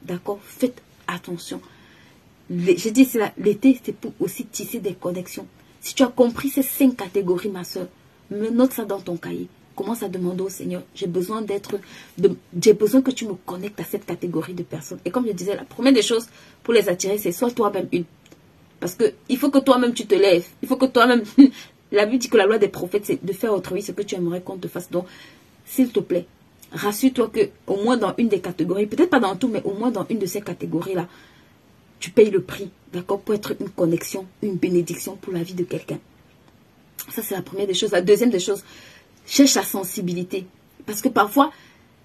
D'accord? Faites attention. J'ai dit, l'été, c'est pour aussi tisser des connexions. Si tu as compris ces 5 catégories, ma soeur, note ça dans ton cahier. Commence à demander au Seigneur, j'ai besoin que tu me connectes à cette catégorie de personnes. Et comme je disais, la première des choses pour les attirer, c'est soit toi-même une. Parce que il faut que toi-même tu te lèves. Il faut que toi-même... La Bible dit que la loi des prophètes, c'est de faire autrui ce que tu aimerais qu'on te fasse. Donc, s'il te plaît, rassure-toi que au moins dans une des catégories, peut-être pas dans tout, mais au moins dans une de ces catégories-là, tu payes le prix, d'accord, pour être une connexion, une bénédiction pour la vie de quelqu'un. Ça, c'est la première des choses. La deuxième des choses, cherche la sensibilité. Parce que parfois,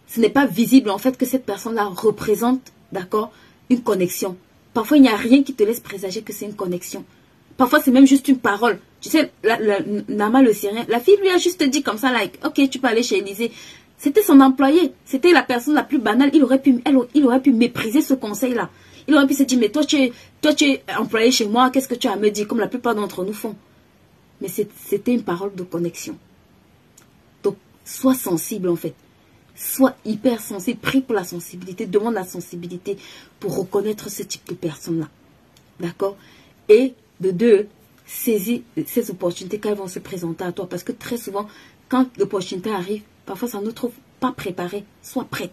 ce n'est pas visible en fait que cette personne-là représente, d'accord, une connexion. Parfois, il n'y a rien qui te laisse présager que c'est une connexion. Parfois, c'est même juste une parole. Tu sais, Nama le Syrien, la fille lui a juste dit comme ça, like, ok, tu peux aller chez Élisée. C'était son employé. C'était la personne la plus banale. Il aurait pu mépriser ce conseil-là. Il aurait pu se dire, mais toi, tu es employé chez moi, qu'est-ce que tu as à me dire, comme la plupart d'entre nous font. Mais c'était une parole de connexion. Donc, sois sensible en fait. Sois hyper sensible. Prie pour la sensibilité. Demande la sensibilité pour reconnaître ce type de personnes-là. D'accord? Et de deux, saisis ces opportunités quand elles vont se présenter à toi. Parce que très souvent, quand l'opportunité arrive, parfois ça ne nous trouve pas préparés. Sois prête.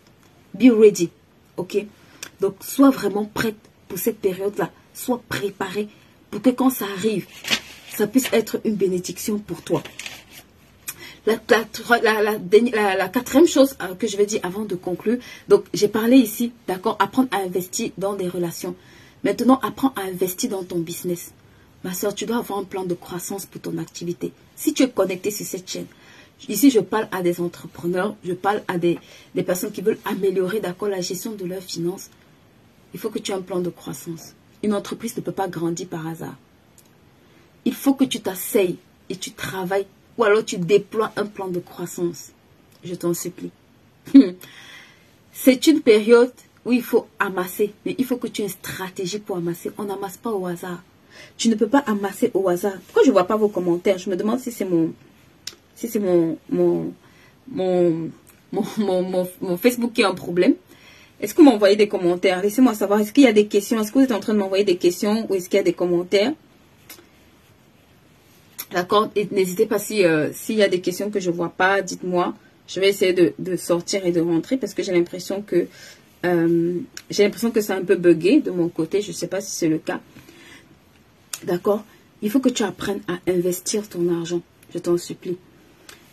Be ready. Ok? Donc, sois vraiment prête pour cette période-là. Sois préparé pour que quand ça arrive, ça puisse être une bénédiction pour toi. La quatrième chose que je vais dire avant de conclure, donc j'ai parlé ici, d'accord, apprendre à investir dans des relations. Maintenant, apprends à investir dans ton business. Ma soeur, tu dois avoir un plan de croissance pour ton activité. Si tu es connecté sur cette chaîne, ici je parle à des entrepreneurs, je parle à des personnes qui veulent améliorer, d'accord, la gestion de leurs finances. Il faut que tu aies un plan de croissance. Une entreprise ne peut pas grandir par hasard. Il faut que tu t'asseyes et tu travailles. Ou alors tu déploies un plan de croissance. Je t'en supplie. C'est une période où il faut amasser. Mais il faut que tu aies une stratégie pour amasser. On n'amasse pas au hasard. Tu ne peux pas amasser au hasard. Pourquoi je ne vois pas vos commentaires? Je me demande si c'est mon Facebook qui a un problème. Est-ce que vous m'envoyez des commentaires? Laissez-moi savoir. Est-ce qu'il y a des questions? Est-ce que vous êtes en train de m'envoyer des questions? Ou est-ce qu'il y a des commentaires? D'accord, et n'hésitez pas s'il y a des questions que je ne vois pas, dites-moi. Je vais essayer de sortir et de rentrer parce que j'ai l'impression que c'est un peu buggé de mon côté. Je ne sais pas si c'est le cas. D'accord, il faut que tu apprennes à investir ton argent. Je t'en supplie.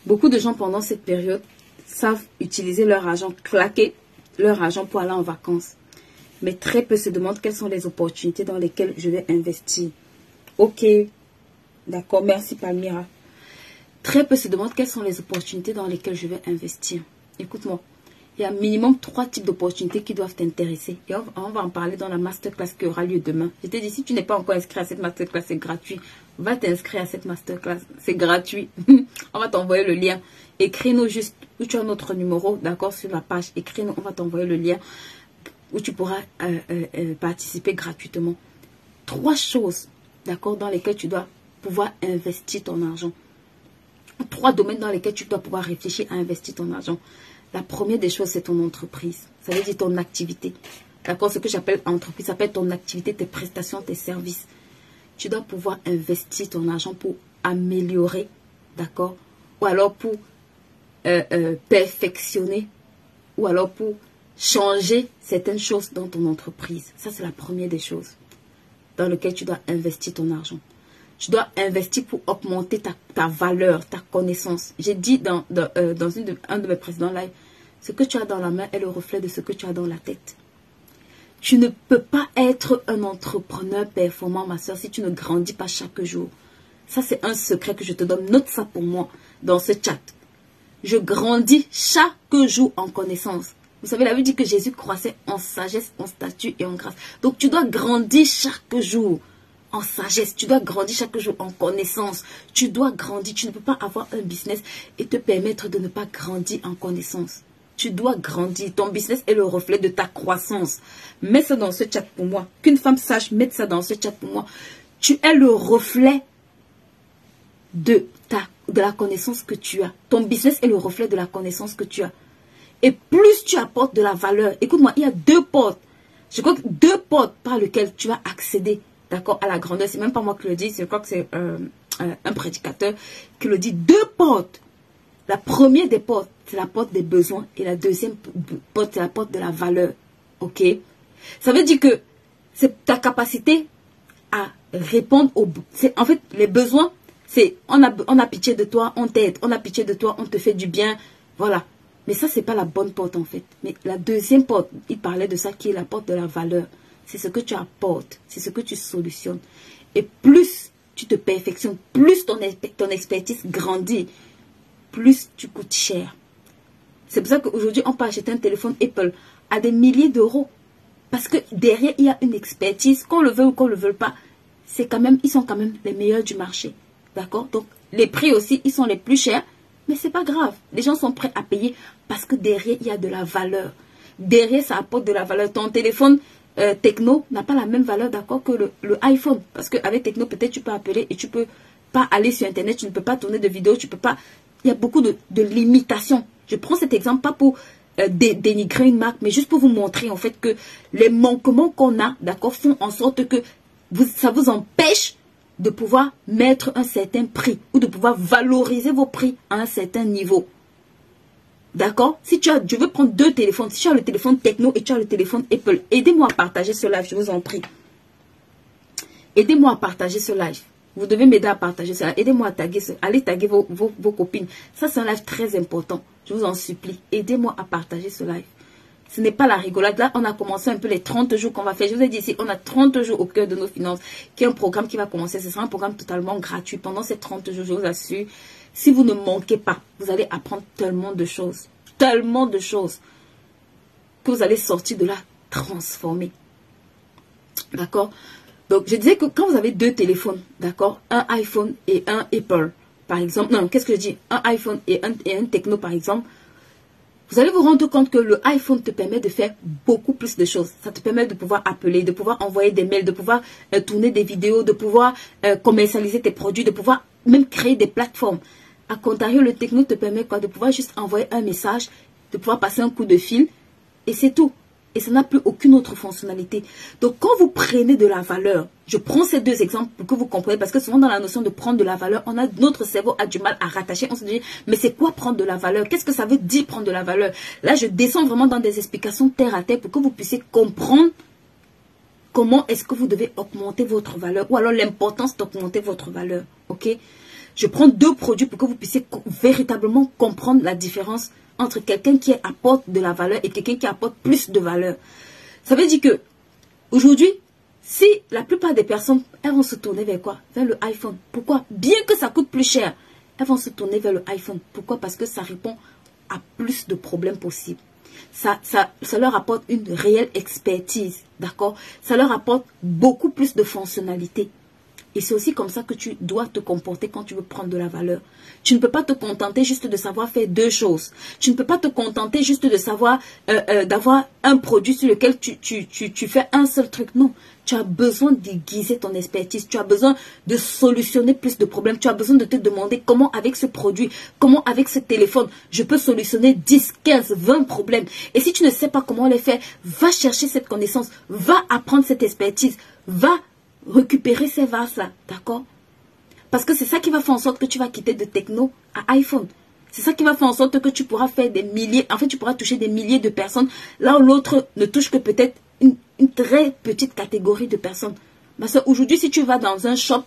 Beaucoup de gens pendant cette période savent utiliser leur argent, claquer leur argent pour aller en vacances. Mais très peu se demandent quelles sont les opportunités dans lesquelles je vais investir. Ok. D'accord, merci Palmyra. Très peu se demandent quelles sont les opportunités dans lesquelles je vais investir. Écoute-moi, il y a minimum 3 types d'opportunités qui doivent t'intéresser. Et on va en parler dans la masterclass qui aura lieu demain. Je t'ai dit, si tu n'es pas encore inscrit à cette masterclass, c'est gratuit. Va t'inscrire à cette masterclass, c'est gratuit. On va t'envoyer le lien. Écris-nous juste où tu as notre numéro, d'accord, sur la page. Écris-nous, on va t'envoyer le lien où tu pourras participer gratuitement. 3 choses, d'accord, dans lesquelles tu dois pouvoir investir ton argent. 3 domaines dans lesquels tu dois pouvoir réfléchir à investir ton argent. La première des choses, c'est ton entreprise. Ça veut dire ton activité. D'accord? Ce que j'appelle entreprise, ça s'appelle ton activité, tes prestations, tes services. Tu dois pouvoir investir ton argent pour améliorer, d'accord? Ou alors pour perfectionner, ou alors pour changer certaines choses dans ton entreprise. Ça, c'est la première des choses dans lesquelles tu dois investir ton argent. Tu dois investir pour augmenter ta valeur, ta connaissance. J'ai dit dans un de mes précédents lives, ce que tu as dans la main est le reflet de ce que tu as dans la tête. Tu ne peux pas être un entrepreneur performant, ma soeur, si tu ne grandis pas chaque jour. Ça, c'est un secret que je te donne. Note ça pour moi dans ce chat. Je grandis chaque jour en connaissance. Vous savez, la Bible dit que Jésus croissait en sagesse, en statut et en grâce. Donc, tu dois grandir chaque jour en sagesse. Tu dois grandir chaque jour en connaissance. Tu dois grandir. Tu ne peux pas avoir un business et te permettre de ne pas grandir en connaissance. Tu dois grandir. Ton business est le reflet de ta croissance. Mets ça dans ce chat pour moi. Qu'une femme sache, mette ça dans ce chat pour moi. Tu es le reflet de la connaissance que tu as. Ton business est le reflet de la connaissance que tu as. Et plus tu apportes de la valeur. Écoute-moi, il y a 2 portes. Je crois que 2 portes par lesquelles tu vas accéder, d'accord, à la grandeur. C'est même pas moi qui le dis. Je crois que c'est un prédicateur qui le dit. 2 portes. La première des portes, c'est la porte des besoins. Et la deuxième porte, c'est la porte de la valeur. Ok? Ça veut dire que c'est ta capacité à répondre aux... En fait, les besoins, c'est on a pitié de toi, on t'aide. On a pitié de toi, on te fait du bien. Voilà. Mais ça, c'est pas la bonne porte en fait. Mais la deuxième porte, il parlait de ça qui est la porte de la valeur. C'est ce que tu apportes. C'est ce que tu solutionnes. Et plus tu te perfectionnes, plus ton expertise grandit, plus tu coûtes cher. C'est pour ça qu'aujourd'hui, on peut acheter un téléphone Apple à des milliers d'euros. Parce que derrière, il y a une expertise. Qu'on le veut ou qu'on ne le veut pas, ils sont quand même les meilleurs du marché. D'accord? Donc, les prix aussi, ils sont les plus chers. Mais c'est pas grave. Les gens sont prêts à payer parce que derrière, il y a de la valeur. Derrière, ça apporte de la valeur. Ton téléphone Tecno n'a pas la même valeur, d'accord, que le iPhone. Parce qu'avec Tecno, peut-être tu peux appeler et tu peux pas aller sur Internet, tu ne peux pas tourner de vidéos, tu peux pas... Il y a beaucoup de limitations. Je prends cet exemple pas pour dénigrer une marque, mais juste pour vous montrer en fait que les manquements qu'on a, d'accord, font en sorte que ça vous empêche de pouvoir mettre un certain prix ou de pouvoir valoriser vos prix à un certain niveau. D'accord? Si tu as, je veux prendre deux téléphones. Si tu as le téléphone Techno et tu as le téléphone Apple, aidez-moi à partager ce live, je vous en prie. Aidez-moi à partager ce live. Vous devez m'aider à partager cela. Aidez-moi à taguer, allez taguer vos copines. Ça, c'est un live très important. Je vous en supplie. Aidez-moi à partager ce live. Ce n'est pas la rigolade. Là, on a commencé un peu les 30 jours qu'on va faire. Je vous ai dit ici, on a 30 jours au cœur de nos finances, qui est un programme qui va commencer. Ce sera un programme totalement gratuit. Pendant ces 30 jours, je vous assure, si vous ne manquez pas, vous allez apprendre tellement de choses. Tellement de choses. Que vous allez sortir de là transformés. D'accord? Donc, je disais que quand vous avez deux téléphones, d'accord, un iPhone et un Apple, par exemple, non, qu'est-ce que je dis, un iPhone et un Techno, par exemple, vous allez vous rendre compte que le iPhone te permet de faire beaucoup plus de choses. Ça te permet de pouvoir appeler, de pouvoir envoyer des mails, de pouvoir tourner des vidéos, de pouvoir commercialiser tes produits, de pouvoir même créer des plateformes. À contrario, le Techno te permet quoi? De pouvoir juste envoyer un message, de pouvoir passer un coup de fil, et c'est tout. Et ça n'a plus aucune autre fonctionnalité. Donc, quand vous prenez de la valeur, je prends ces deux exemples pour que vous compreniez, parce que souvent dans la notion de prendre de la valeur, notre cerveau a du mal à rattacher. On se dit, mais c'est quoi prendre de la valeur? Qu'est-ce que ça veut dire prendre de la valeur? Là, je descends vraiment dans des explications terre à terre pour que vous puissiez comprendre comment est-ce que vous devez augmenter votre valeur, ou alors l'importance d'augmenter votre valeur. Ok? Je prends deux produits pour que vous puissiez véritablement comprendre la différence entre quelqu'un qui apporte de la valeur et quelqu'un qui apporte plus de valeur. Ça veut dire que aujourd'hui, si la plupart des personnes, elles vont se tourner vers quoi? Vers le iPhone. Pourquoi? Bien que ça coûte plus cher, elles vont se tourner vers le iPhone. Pourquoi? Parce que ça répond à plus de problèmes possibles. Ça leur apporte une réelle expertise, d'accord? Ça leur apporte beaucoup plus de fonctionnalités. Et c'est aussi comme ça que tu dois te comporter quand tu veux prendre de la valeur. Tu ne peux pas te contenter juste de savoir faire deux choses. Tu ne peux pas te contenter juste de savoir, d'avoir un produit sur lequel tu fais un seul truc. Non, tu as besoin d'aiguiser ton expertise. Tu as besoin de solutionner plus de problèmes. Tu as besoin de te demander comment avec ce produit, comment avec ce téléphone, je peux solutionner 10, 15, 20 problèmes. Et si tu ne sais pas comment les faire, va chercher cette connaissance, va apprendre cette expertise, va récupérer ces vases-là, d'accord? Parce que c'est ça qui va faire en sorte que tu vas quitter de Techno à iPhone. C'est ça qui va faire en sorte que tu pourras faire des milliers, en fait, tu pourras toucher des milliers de personnes, là où l'autre ne touche que peut-être une très petite catégorie de personnes. Parce qu'aujourd'hui, si tu vas dans un shop,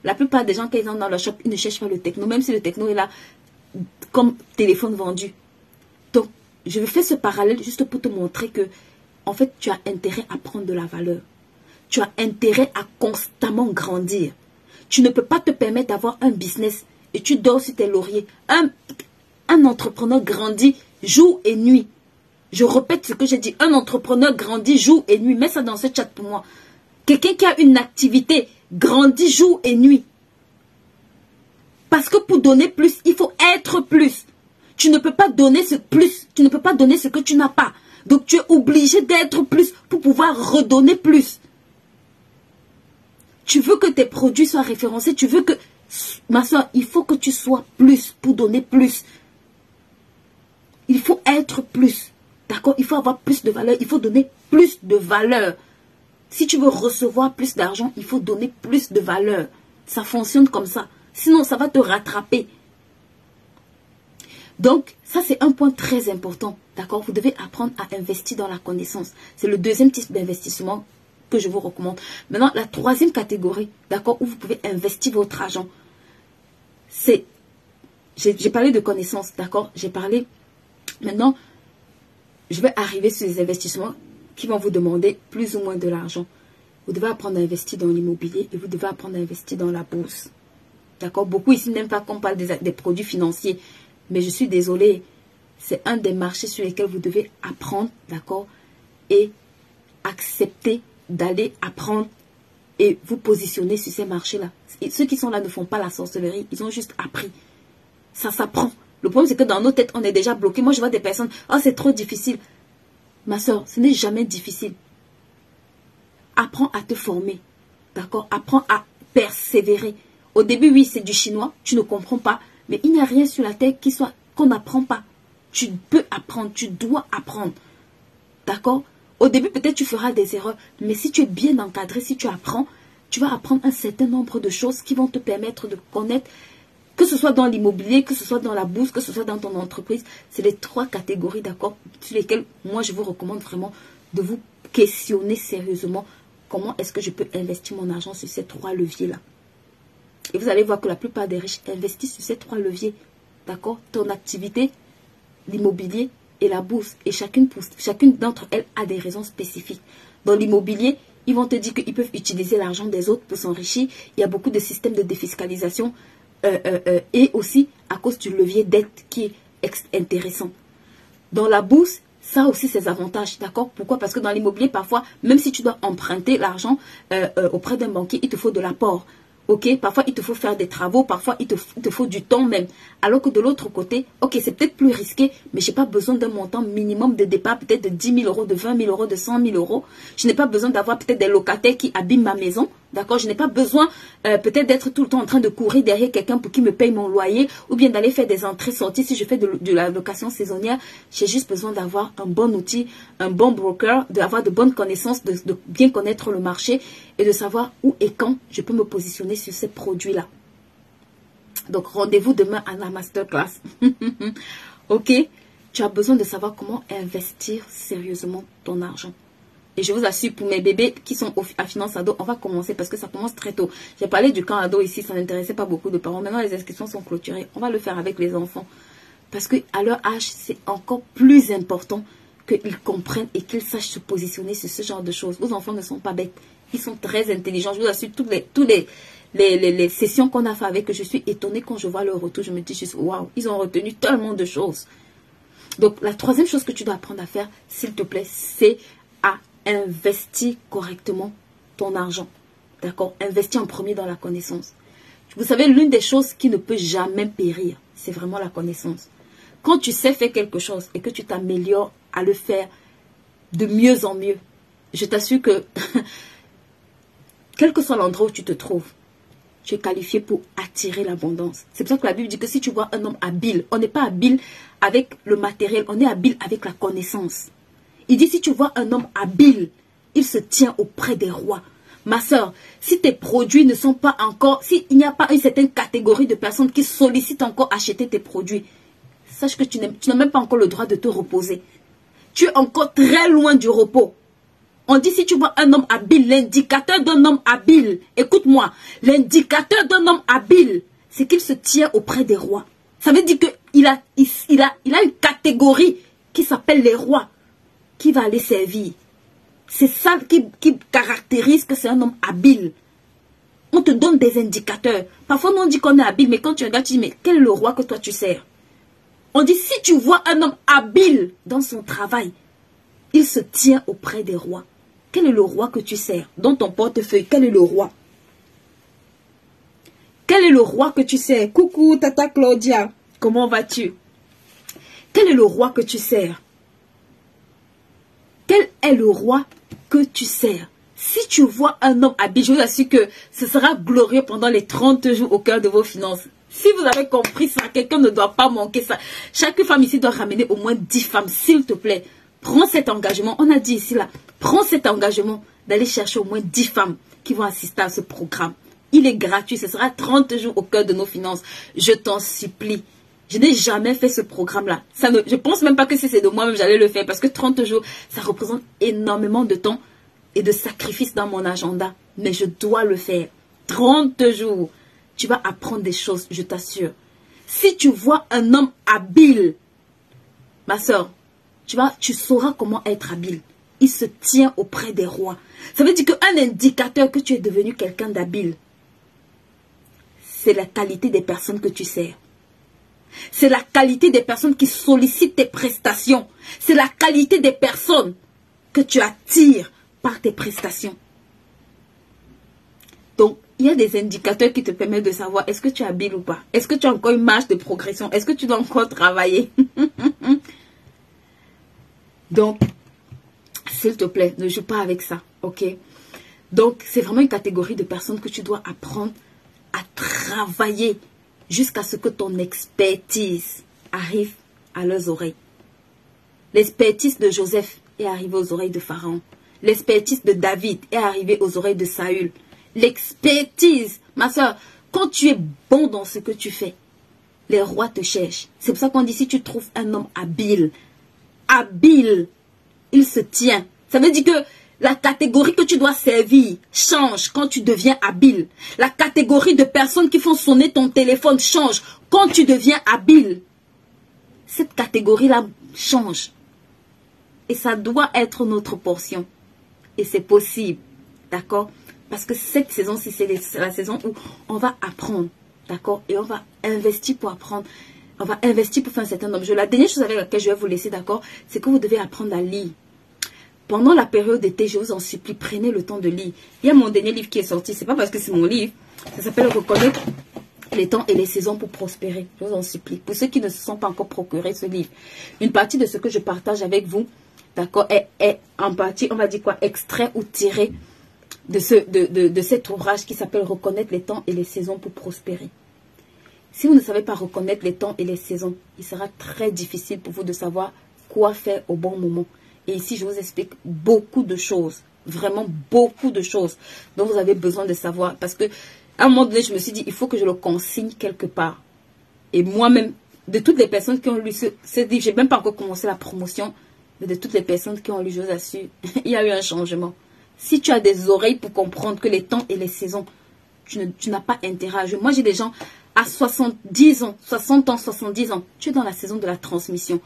la plupart des gens qui sont dans le shop, ils ne cherchent pas le Techno, même si le Techno est là comme téléphone vendu. Donc, je vais faire ce parallèle juste pour te montrer que, en fait, tu as intérêt à prendre de la valeur. Tu as intérêt à constamment grandir. Tu ne peux pas te permettre d'avoir un business et tu dors sur tes lauriers. Un entrepreneur grandit jour et nuit. Je répète ce que j'ai dit. Un entrepreneur grandit jour et nuit. Mets ça dans ce chat pour moi. Quelqu'un qui a une activité grandit jour et nuit. Parce que pour donner plus, il faut être plus. Tu ne peux pas donner ce plus. Tu ne peux pas donner ce que tu n'as pas. Donc tu es obligé d'être plus pour pouvoir redonner plus. Tu veux que tes produits soient référencés, tu veux que, ma soeur, il faut que tu sois plus pour donner plus. Il faut être plus, d'accord? Il faut avoir plus de valeur, il faut donner plus de valeur. Si tu veux recevoir plus d'argent, il faut donner plus de valeur. Ça fonctionne comme ça. Sinon, ça va te rattraper. Donc, ça c'est un point très important, d'accord? Vous devez apprendre à investir dans la connaissance. C'est le deuxième type d'investissement que je vous recommande. Maintenant, la troisième catégorie, d'accord, où vous pouvez investir votre argent, c'est, j'ai parlé de connaissances, d'accord, j'ai parlé, maintenant, je vais arriver sur les investissements qui vont vous demander plus ou moins de l'argent. Vous devez apprendre à investir dans l'immobilier et vous devez apprendre à investir dans la bourse, d'accord. Beaucoup ici n'aiment pas qu'on parle des produits financiers, mais je suis désolée, c'est un des marchés sur lesquels vous devez apprendre, d'accord, et accepter d'aller apprendre et vous positionner sur ces marchés-là. Ceux qui sont là ne font pas la sorcellerie, ils ont juste appris. Ça s'apprend. Le problème, c'est que dans nos têtes, on est déjà bloqué. Moi, je vois des personnes, oh, c'est trop difficile. Ma soeur, ce n'est jamais difficile. Apprends à te former, d'accord? Apprends à persévérer. Au début, oui, c'est du chinois, tu ne comprends pas, mais il n'y a rien sur la terre qu'on n'apprend pas. Tu peux apprendre, tu dois apprendre, d'accord? Au début, peut-être tu feras des erreurs, mais si tu es bien encadré, si tu apprends, tu vas apprendre un certain nombre de choses qui vont te permettre de connaître Que ce soit dans l'immobilier, que ce soit dans la bourse, que ce soit dans ton entreprise, c'est les 3 catégories, d'accord, sur lesquelles moi je vous recommande vraiment de vous questionner sérieusement comment est-ce que je peux investir mon argent sur ces 3 leviers-là. Et vous allez voir que la plupart des riches investissent sur ces 3 leviers, d'accord, ton activité, l'immobilier et la bourse. Et chacune d'entre elles a des raisons spécifiques. Dans l'immobilier, ils vont te dire qu'ils peuvent utiliser l'argent des autres pour s'enrichir. Il y a beaucoup de systèmes de défiscalisation et aussi à cause du levier dette qui est intéressant. Dans la bourse, ça a aussi ses avantages, d'accord? Pourquoi? Parce que dans l'immobilier, parfois, même si tu dois emprunter l'argent auprès d'un banquier, il te faut de l'apport. Ok, parfois il te faut faire des travaux, parfois il te faut du temps même. Alors que de l'autre côté, ok, c'est peut-être plus risqué, mais je n'ai pas besoin d'un montant minimum de départ, peut-être de 10 000 euros, de 20 000 euros, de 100 000 euros. Je n'ai pas besoin d'avoir peut-être des locataires qui abîment ma maison, d'accord? Je n'ai pas besoin peut-être d'être tout le temps en train de courir derrière quelqu'un pour qu'il me paye mon loyer, ou bien d'aller faire des entrées-sorties si je fais de la location saisonnière. J'ai juste besoin d'avoir un bon outil, un bon broker, d'avoir de bonnes connaissances, de bien connaître le marché et de savoir où et quand je peux me positionner sur ces produits-là. Donc, rendez-vous demain à la masterclass. Ok? Tu as besoin de savoir comment investir sérieusement ton argent. Et je vous assure, pour mes bébés qui sont à finance ado, on va commencer parce que ça commence très tôt. J'ai parlé du camp ado ici, ça n'intéressait pas beaucoup de parents. Maintenant, les inscriptions sont clôturées. On va le faire avec les enfants. Parce qu'à leur âge, c'est encore plus important qu'ils comprennent et qu'ils sachent se positionner sur ce genre de choses. Vos enfants ne sont pas bêtes. Ils sont très intelligents. Je vous assure, toutes les sessions qu'on a fait avec eux, je suis étonnée quand je vois leur retour. Je me dis juste, waouh, ils ont retenu tellement de choses. Donc, la 3e chose que tu dois apprendre à faire, s'il te plaît, c'est à investir correctement ton argent. D'accord? Investir en premier dans la connaissance. Vous savez, l'une des choses qui ne peut jamais périr, c'est vraiment la connaissance. Quand tu sais faire quelque chose et que tu t'améliores à le faire de mieux en mieux, je t'assure que quel que soit l'endroit où tu te trouves, tu es qualifié pour attirer l'abondance. C'est pour ça que la Bible dit que si tu vois un homme habile, on n'est pas habile avec le matériel, on est habile avec la connaissance. Il dit si tu vois un homme habile, il se tient auprès des rois. Ma soeur, si tes produits ne sont pas encore, s'il n'y a pas une certaine catégorie de personnes qui sollicitent encore acheter tes produits, sache que tu n'as même pas encore le droit de te reposer. Tu es encore très loin du repos. On dit si tu vois un homme habile, l'indicateur d'un homme habile, écoute-moi, l'indicateur d'un homme habile, c'est qu'il se tient auprès des rois. Ça veut dire qu'il a une catégorie qui s'appelle les rois, qui va aller servir. C'est ça qui caractérise que c'est un homme habile. On te donne des indicateurs. Parfois, on dit qu'on est habile, mais quand tu regardes, tu dis, mais quel est le roi que toi tu sers? On dit, si tu vois un homme habile dans son travail, il se tient auprès des rois. Quel est le roi que tu sers? Dans ton portefeuille, quel est le roi? Quel est le roi que tu sers? Coucou, Tata Claudia. Comment vas-tu? Quel est le roi que tu sers? Quel est le roi que tu sers? Si tu vois un homme habile, je vous assure que ce sera glorieux pendant les 30 jours au cœur de vos finances. Si vous avez compris ça, quelqu'un ne doit pas manquer ça. Chaque femme ici doit ramener au moins 10 femmes, s'il te plaît. Prends cet engagement. On a dit ici, là, prends cet engagement d'aller chercher au moins 10 femmes qui vont assister à ce programme. Il est gratuit. Ce sera 30 jours au cœur de nos finances. Je t'en supplie. Je n'ai jamais fait ce programme-là. Je pense même pas que si c'est de moi-même, j'allais le faire. Parce que 30 jours, ça représente énormément de temps et de sacrifices dans mon agenda. Mais je dois le faire. 30 jours. Tu vas apprendre des choses, je t'assure. Si tu vois un homme habile, ma soeur, tu sauras comment être habile. Il se tient auprès des rois. Ça veut dire qu'un indicateur que tu es devenu quelqu'un d'habile, c'est la qualité des personnes que tu sers. C'est la qualité des personnes qui sollicitent tes prestations. C'est la qualité des personnes que tu attires par tes prestations. Donc, il y a des indicateurs qui te permettent de savoir est-ce que tu es habile ou pas. Est-ce que tu as encore une marge de progression? Est-ce que tu dois encore travailler? Donc, s'il te plaît, ne joue pas avec ça, ok? Donc, c'est vraiment une catégorie de personnes que tu dois apprendre à travailler jusqu'à ce que ton expertise arrive à leurs oreilles. L'expertise de Joseph est arrivée aux oreilles de Pharaon. L'expertise de David est arrivée aux oreilles de Saül. L'expertise, ma soeur, quand tu es bon dans ce que tu fais, les rois te cherchent. C'est pour ça qu'on dit, si tu trouves un homme habile, habile, il se tient. Ça veut dire que la catégorie que tu dois servir change quand tu deviens habile. La catégorie de personnes qui font sonner ton téléphone change quand tu deviens habile. Cette catégorie-là change. Et ça doit être notre portion. Et c'est possible. D'accord? Parce que cette saison-ci, c'est la saison où on va apprendre. D'accord? Et on va investir pour apprendre. On va investir pour faire un certain nombre de choses. La dernière chose avec laquelle je vais vous laisser, d'accord, c'est que vous devez apprendre à lire. Pendant la période d'été, je vous en supplie, prenez le temps de lire. Il y a mon dernier livre qui est sorti. C'est pas parce que c'est mon livre. Ça s'appelle Reconnaître les temps et les saisons pour prospérer. Je vous en supplie. Pour ceux qui ne se sont pas encore procuré ce livre, une partie de ce que je partage avec vous, d'accord, est en partie, on va dire quoi, extrait ou tiré de cet ouvrage qui s'appelle Reconnaître les temps et les saisons pour prospérer. Si vous ne savez pas reconnaître les temps et les saisons, il sera très difficile pour vous de savoir quoi faire au bon moment. Et ici, je vous explique beaucoup de choses, vraiment beaucoup de choses dont vous avez besoin de savoir. Parce que à un moment donné, je me suis dit, il faut que je le consigne quelque part. Et moi-même, de toutes les personnes qui ont lu ce livre, je n'ai même pas encore commencé la promotion, mais de toutes les personnes qui ont lu, je vous assure, il y a eu un changement. Si tu as des oreilles pour comprendre que les temps et les saisons, tu n'as pas intérêt à jouer. Moi, j'ai des gens à 70 ans, 60 ans, 70 ans. Tu es dans la saison de la transmission.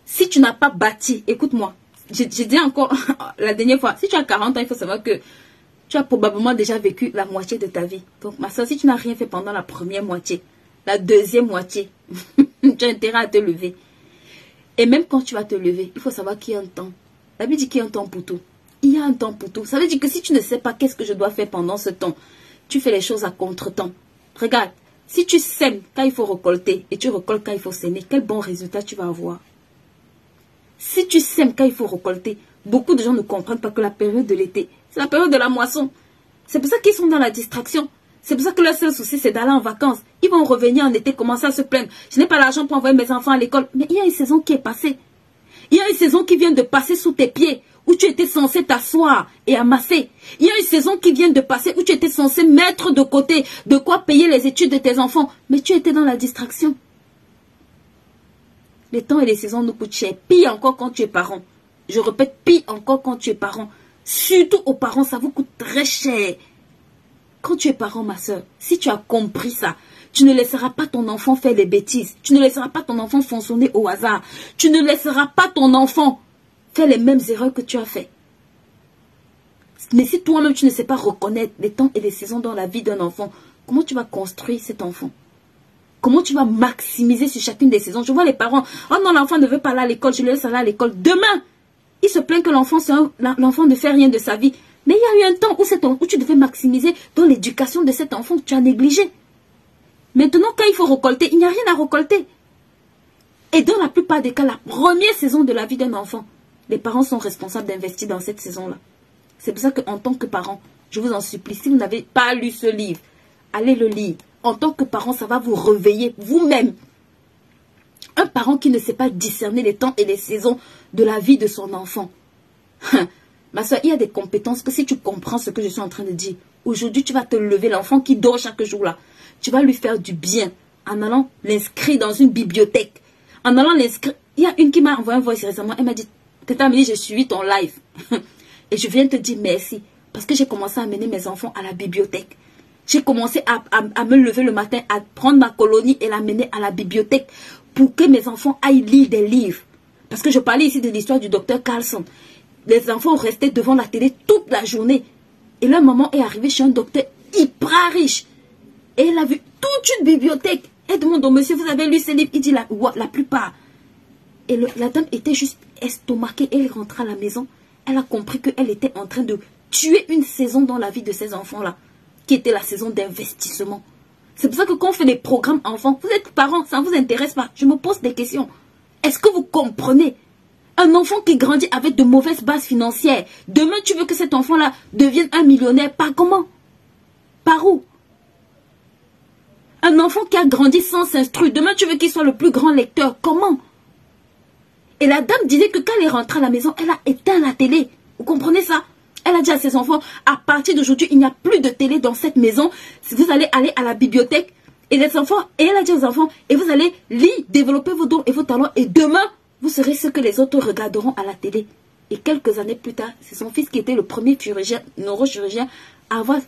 Si tu n'as pas bâti, écoute-moi, j'ai dit encore la dernière fois, si tu as 40 ans, il faut savoir que tu as probablement déjà vécu la moitié de ta vie. Donc, ma soeur, si tu n'as rien fait pendant la première moitié, la deuxième moitié, tu as intérêt à te lever. Et même quand tu vas te lever, il faut savoir qu'il y a un temps. La Bible dit qu'il y a un temps pour tout. Il y a un temps pour tout. Ça veut dire que si tu ne sais pas qu'est-ce que je dois faire pendant ce temps, tu fais les choses à contre-temps. Regarde, si tu sèmes quand il faut récolter et tu récoltes quand il faut s'aimer, quel bon résultat tu vas avoir. Si tu sèmes quand il faut récolter, beaucoup de gens ne comprennent pas que la période de l'été, c'est la période de la moisson. C'est pour ça qu'ils sont dans la distraction. C'est pour ça que leur seul souci, c'est d'aller en vacances. Ils vont revenir en été, commencer à se plaindre. Je n'ai pas l'argent pour envoyer mes enfants à l'école. Mais il y a une saison qui est passée. Il y a une saison qui vient de passer sous tes pieds, où tu étais censé t'asseoir et amasser. Il y a une saison qui vient de passer, où tu étais censé mettre de côté de quoi payer les études de tes enfants. Mais tu étais dans la distraction. Les temps et les saisons nous coûtent cher. Pire encore quand tu es parent. Je répète, pire encore quand tu es parent. Surtout aux parents, ça vous coûte très cher. Quand tu es parent, ma soeur, si tu as compris ça, tu ne laisseras pas ton enfant faire des bêtises. Tu ne laisseras pas ton enfant fonctionner au hasard. Tu ne laisseras pas ton enfant faire les mêmes erreurs que tu as fait. Mais si toi-même, tu ne sais pas reconnaître les temps et les saisons dans la vie d'un enfant, comment tu vas construire cet enfant? Comment tu vas maximiser sur chacune des saisons? Je vois les parents, oh non, l'enfant ne veut pas aller à l'école, je le laisse aller à l'école. Demain, il se plaint que l'enfant ne fait rien de sa vie. Mais il y a eu un temps où tu devais maximiser dans l'éducation de cet enfant que tu as négligé. Maintenant, quand il faut récolter, il n'y a rien à récolter. Et dans la plupart des cas, la première saison de la vie d'un enfant, les parents sont responsables d'investir dans cette saison-là. C'est pour ça qu'en tant que parent, je vous en supplie, si vous n'avez pas lu ce livre, allez le lire. En tant que parent, ça va vous réveiller vous-même. Un parent qui ne sait pas discerner les temps et les saisons de la vie de son enfant. Ma soeur, il y a des compétences que si tu comprends ce que je suis en train de dire, aujourd'hui tu vas te lever, l'enfant qui dort chaque jour là, tu vas lui faire du bien en allant l'inscrire dans une bibliothèque. En allant l'inscrire, il y a une qui m'a envoyé un voice récemment, elle m'a dit, Tata Amélie, j'ai suivi ton live. Et je viens te dire merci, parce que j'ai commencé à amener mes enfants à la bibliothèque. J'ai commencé à me lever le matin, à prendre ma colonie et l'amener à la bibliothèque pour que mes enfants aillent lire des livres. Parce que je parlais ici de l'histoire du docteur Carlson. Les enfants restaient devant la télé toute la journée. Et leur maman est arrivée chez un docteur hyper riche. Et elle a vu toute une bibliothèque. Elle demande au monsieur, vous avez lu ces livres? Il dit la plupart. Et la dame était juste estomaquée. Elle rentra à la maison. Elle a compris qu'elle était en train de tuer une saison dans la vie de ces enfants-là, qui était la saison d'investissement. C'est pour ça que quand on fait des programmes enfants, vous êtes parents, ça ne vous intéresse pas. Je me pose des questions. Est-ce que vous comprenez? Un enfant qui grandit avec de mauvaises bases financières, demain tu veux que cet enfant-là devienne un millionnaire, par comment? Par où? Un enfant qui a grandi sans s'instruire, demain tu veux qu'il soit le plus grand lecteur, comment? Et la dame disait que quand elle est rentrée à la maison, elle a éteint la télé. Vous comprenez ça? Elle a dit à ses enfants, à partir d'aujourd'hui, il n'y a plus de télé dans cette maison. Vous allez aller à la bibliothèque Et les enfants, et elle a dit aux enfants, et vous allez lire, développer vos dons et vos talents, et demain, vous serez ce que les autres regarderont à la télé. Et quelques années plus tard, c'est son fils qui était le premier chirurgien, neurochirurgien à avoir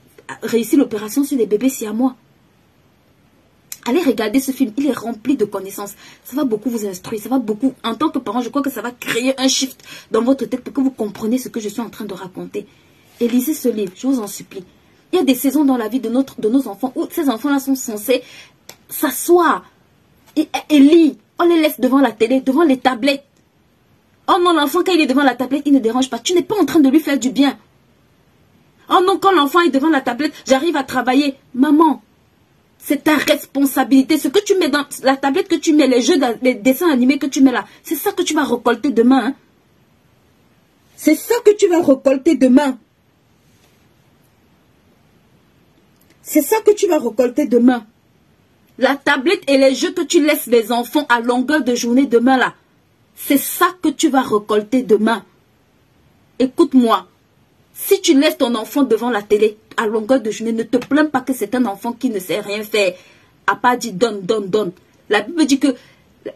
réussi l'opération sur les bébés siamois. Allez regarder ce film, il est rempli de connaissances. Ça va beaucoup vous instruire, ça va beaucoup, en tant que parent, je crois que ça va créer un shift dans votre tête pour que vous compreniez ce que je suis en train de raconter. Et lisez ce livre, je vous en supplie. Il y a des saisons dans la vie de nos enfants où ces enfants-là sont censés s'asseoir et lire. On les laisse devant la télé, devant les tablettes. Oh non, l'enfant, quand il est devant la tablette, il ne dérange pas. Tu n'es pas en train de lui faire du bien. Oh non, quand l'enfant est devant la tablette, j'arrive à travailler. Maman, c'est ta responsabilité. Ce que tu mets dans la tablette, que tu mets, les jeux, les dessins animés que tu mets là, c'est ça que tu vas récolter demain. Hein? C'est ça que tu vas récolter demain. C'est ça que tu vas récolter demain. La tablette et les jeux que tu laisses les enfants à longueur de journée demain là, c'est ça que tu vas récolter demain. Écoute-moi. Si tu laisses ton enfant devant la télé à longueur de journée, ne te plains pas que c'est un enfant qui ne sait rien faire. À part dire donne, donne, donne. La Bible dit que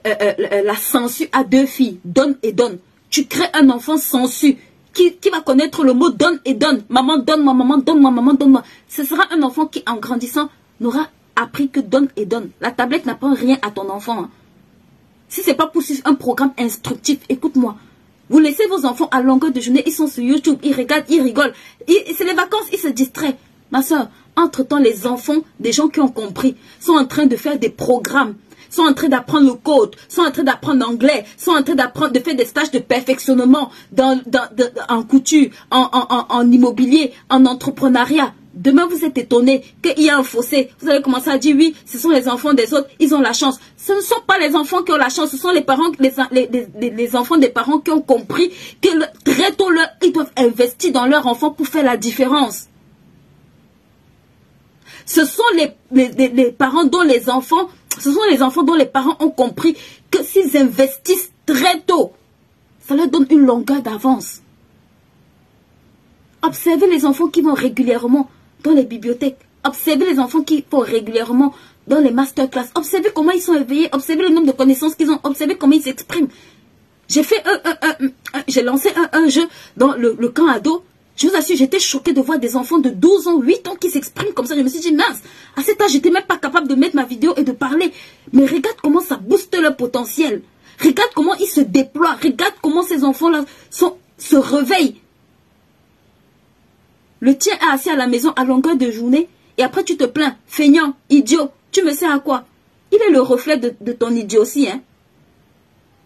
la sangsue a deux filles, donne et donne. Tu crées un enfant sangsue qui va connaître le mot donne et donne. Maman, donne-moi, maman, donne-moi, maman, donne-moi. Ce sera un enfant qui, en grandissant, n'aura appris que donne et donne. La tablette n'apprend rien à ton enfant. Hein. Si ce n'est pas pour suivre un programme instructif, écoute-moi. Vous laissez vos enfants à longueur de journée, ils sont sur YouTube, ils regardent, ils rigolent. C'est les vacances, ils se distraient. Ma soeur, entre-temps, les enfants, des gens qui ont compris, sont en train de faire des programmes, sont en train d'apprendre le code, sont en train d'apprendre l'anglais, sont en train de faire des stages de perfectionnement en couture, en immobilier, en entrepreneuriat. Demain, vous êtes étonnés qu'il y a un fossé. Vous allez commencer à dire, oui, ce sont les enfants des autres, ils ont la chance. Ce ne sont pas les enfants qui ont la chance, ce sont les parents, les enfants des parents qui ont compris que très tôt, ils doivent investir dans leur enfant pour faire la différence. Ce sont les parents dont les enfants, ce sont les enfants dont les parents ont compris que s'ils investissent très tôt, ça leur donne une longueur d'avance. Observez les enfants qui vont régulièrement dans les bibliothèques. Observez les enfants qui vont régulièrement dans les masterclass. Observez comment ils sont éveillés. Observez le nombre de connaissances qu'ils ont. Observez comment ils s'expriment. J'ai fait j'ai lancé un jeu dans le camp ado. Je vous assure, j'étais choquée de voir des enfants de 12 ans, 8 ans qui s'expriment comme ça. Je me suis dit, mince, à cet âge, j'étais même pas capable de mettre ma vidéo et de parler. Mais regarde comment ça booste leur potentiel. Regarde comment ils se déploient. Regarde comment ces enfants-là se réveillent. Le tien est assis à la maison à longueur de journée et après tu te plains, feignant, idiot, tu me sers à quoi? Il est le reflet de ton idiotie. Hein?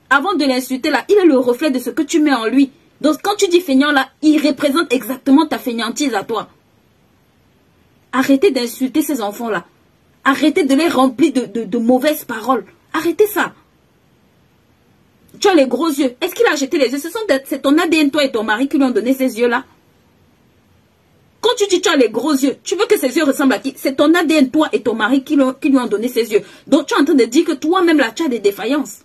Avant de l'insulter là, il est le reflet de ce que tu mets en lui. Donc quand tu dis feignant là, il représente exactement ta feignantise à toi. Arrêtez d'insulter ces enfants là. Arrêtez de les remplir de mauvaises paroles. Arrêtez ça. Tu as les gros yeux. Est-ce qu'il a jeté les yeux? C'est ton ADN, toi et ton mari qui lui ont donné ces yeux là. Quand tu dis tu as les gros yeux, tu veux que ces yeux ressemblent à qui? C'est ton ADN, toi et ton mari qui lui ont donné ces yeux. Donc tu es en train de dire que toi-même là, tu as des défaillances.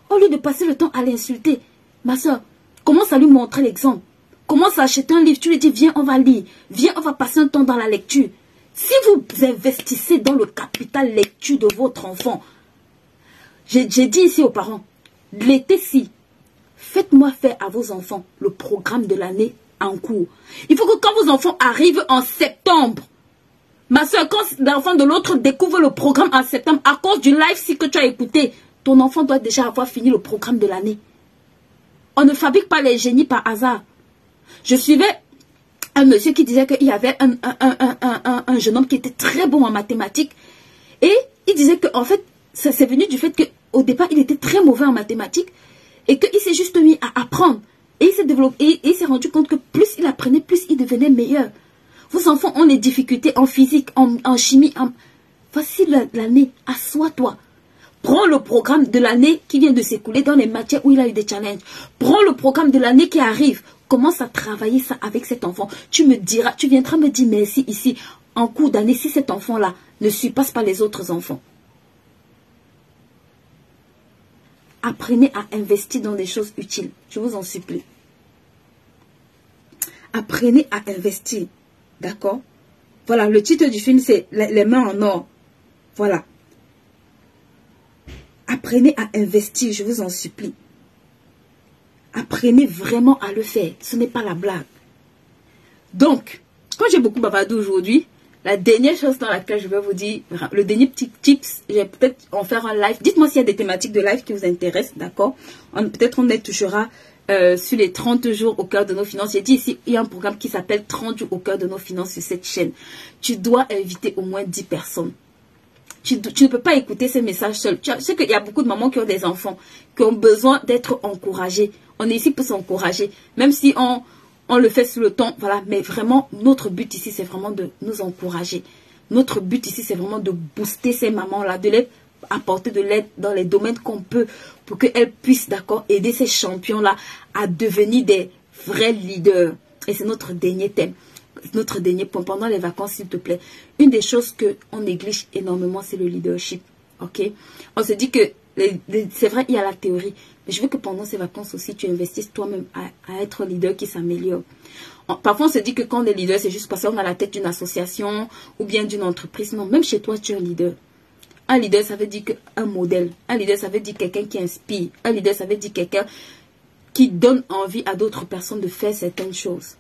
Au lieu de passer le temps à l'insulter, ma soeur, commence à lui montrer l'exemple. Commence à acheter un livre, tu lui dis viens on va lire, viens on va passer un temps dans la lecture. Si vous investissez dans le capital lecture de votre enfant, j'ai dit ici aux parents, l'été-ci, faites-moi faire à vos enfants le programme de l'année en cours. Il faut que quand vos enfants arrivent en septembre, ma soeur, quand l'enfant de l'autre découvre le programme en septembre, à cause du live si que tu as écouté, ton enfant doit déjà avoir fini le programme de l'année. On ne fabrique pas les génies par hasard. Je suivais un monsieur qui disait qu'il y avait un jeune homme qui était très bon en mathématiques. Et il disait que en fait, ça c'est venu du fait qu'au départ, il était très mauvais en mathématiques. Et qu'il s'est juste mis à apprendre. Et il s'est développé, et il s'est rendu compte que plus il apprenait, plus il devenait meilleur. Vos enfants ont des difficultés en physique, en chimie. Voici l'année, assois-toi. Prends le programme de l'année qui vient de s'écouler dans les matières où il a eu des challenges. Prends le programme de l'année qui arrive. Commence à travailler ça avec cet enfant. Tu me diras, tu viendras me dire merci ici, en cours d'année, si cet enfant-là ne surpasse pas les autres enfants. Apprenez à investir dans des choses utiles. Je vous en supplie. Apprenez à investir. D'accord? Voilà, le titre du film, c'est les mains en or. Voilà. Apprenez à investir, je vous en supplie. Apprenez vraiment à le faire. Ce n'est pas la blague. Donc, quand j'ai beaucoup bavardé aujourd'hui, la dernière chose dans laquelle je vais vous dire, le dernier petit tips, je vais peut-être en faire un live. Dites-moi s'il y a des thématiques de live qui vous intéressent, d'accord? Peut-être on les touchera sur les 30 jours au cœur de nos finances. J'ai dit ici, il y a un programme qui s'appelle 30 jours au cœur de nos finances sur cette chaîne. Tu dois inviter au moins 10 personnes. Tu ne peux pas écouter ces messages seuls. Tu sais qu'il y a beaucoup de mamans qui ont des enfants, qui ont besoin d'être encouragées. On est ici pour s'encourager. Même si on le fait sur le temps, voilà. Mais vraiment, notre but ici, c'est vraiment de nous encourager. Notre but ici, c'est vraiment de booster ces mamans-là, de les apporter de l'aide dans les domaines qu'on peut pour qu'elles puissent, d'accord, aider ces champions-là à devenir des vrais leaders. Et c'est notre dernier thème. Notre dernier point, pendant les vacances, s'il te plaît. Une des choses qu'on néglige énormément, c'est le leadership. Ok? On se dit que, c'est vrai, il y a la théorie. Mais je veux que pendant ces vacances aussi, tu investisses toi-même à être leader qui s'améliore. Parfois, on se dit que quand on est leader, c'est juste parce qu'on a la tête d'une association ou bien d'une entreprise. Non, même chez toi, tu es un leader. Un leader, ça veut dire un modèle. Un leader, ça veut dire quelqu'un qui inspire. Un leader, ça veut dire quelqu'un qui donne envie à d'autres personnes de faire certaines choses.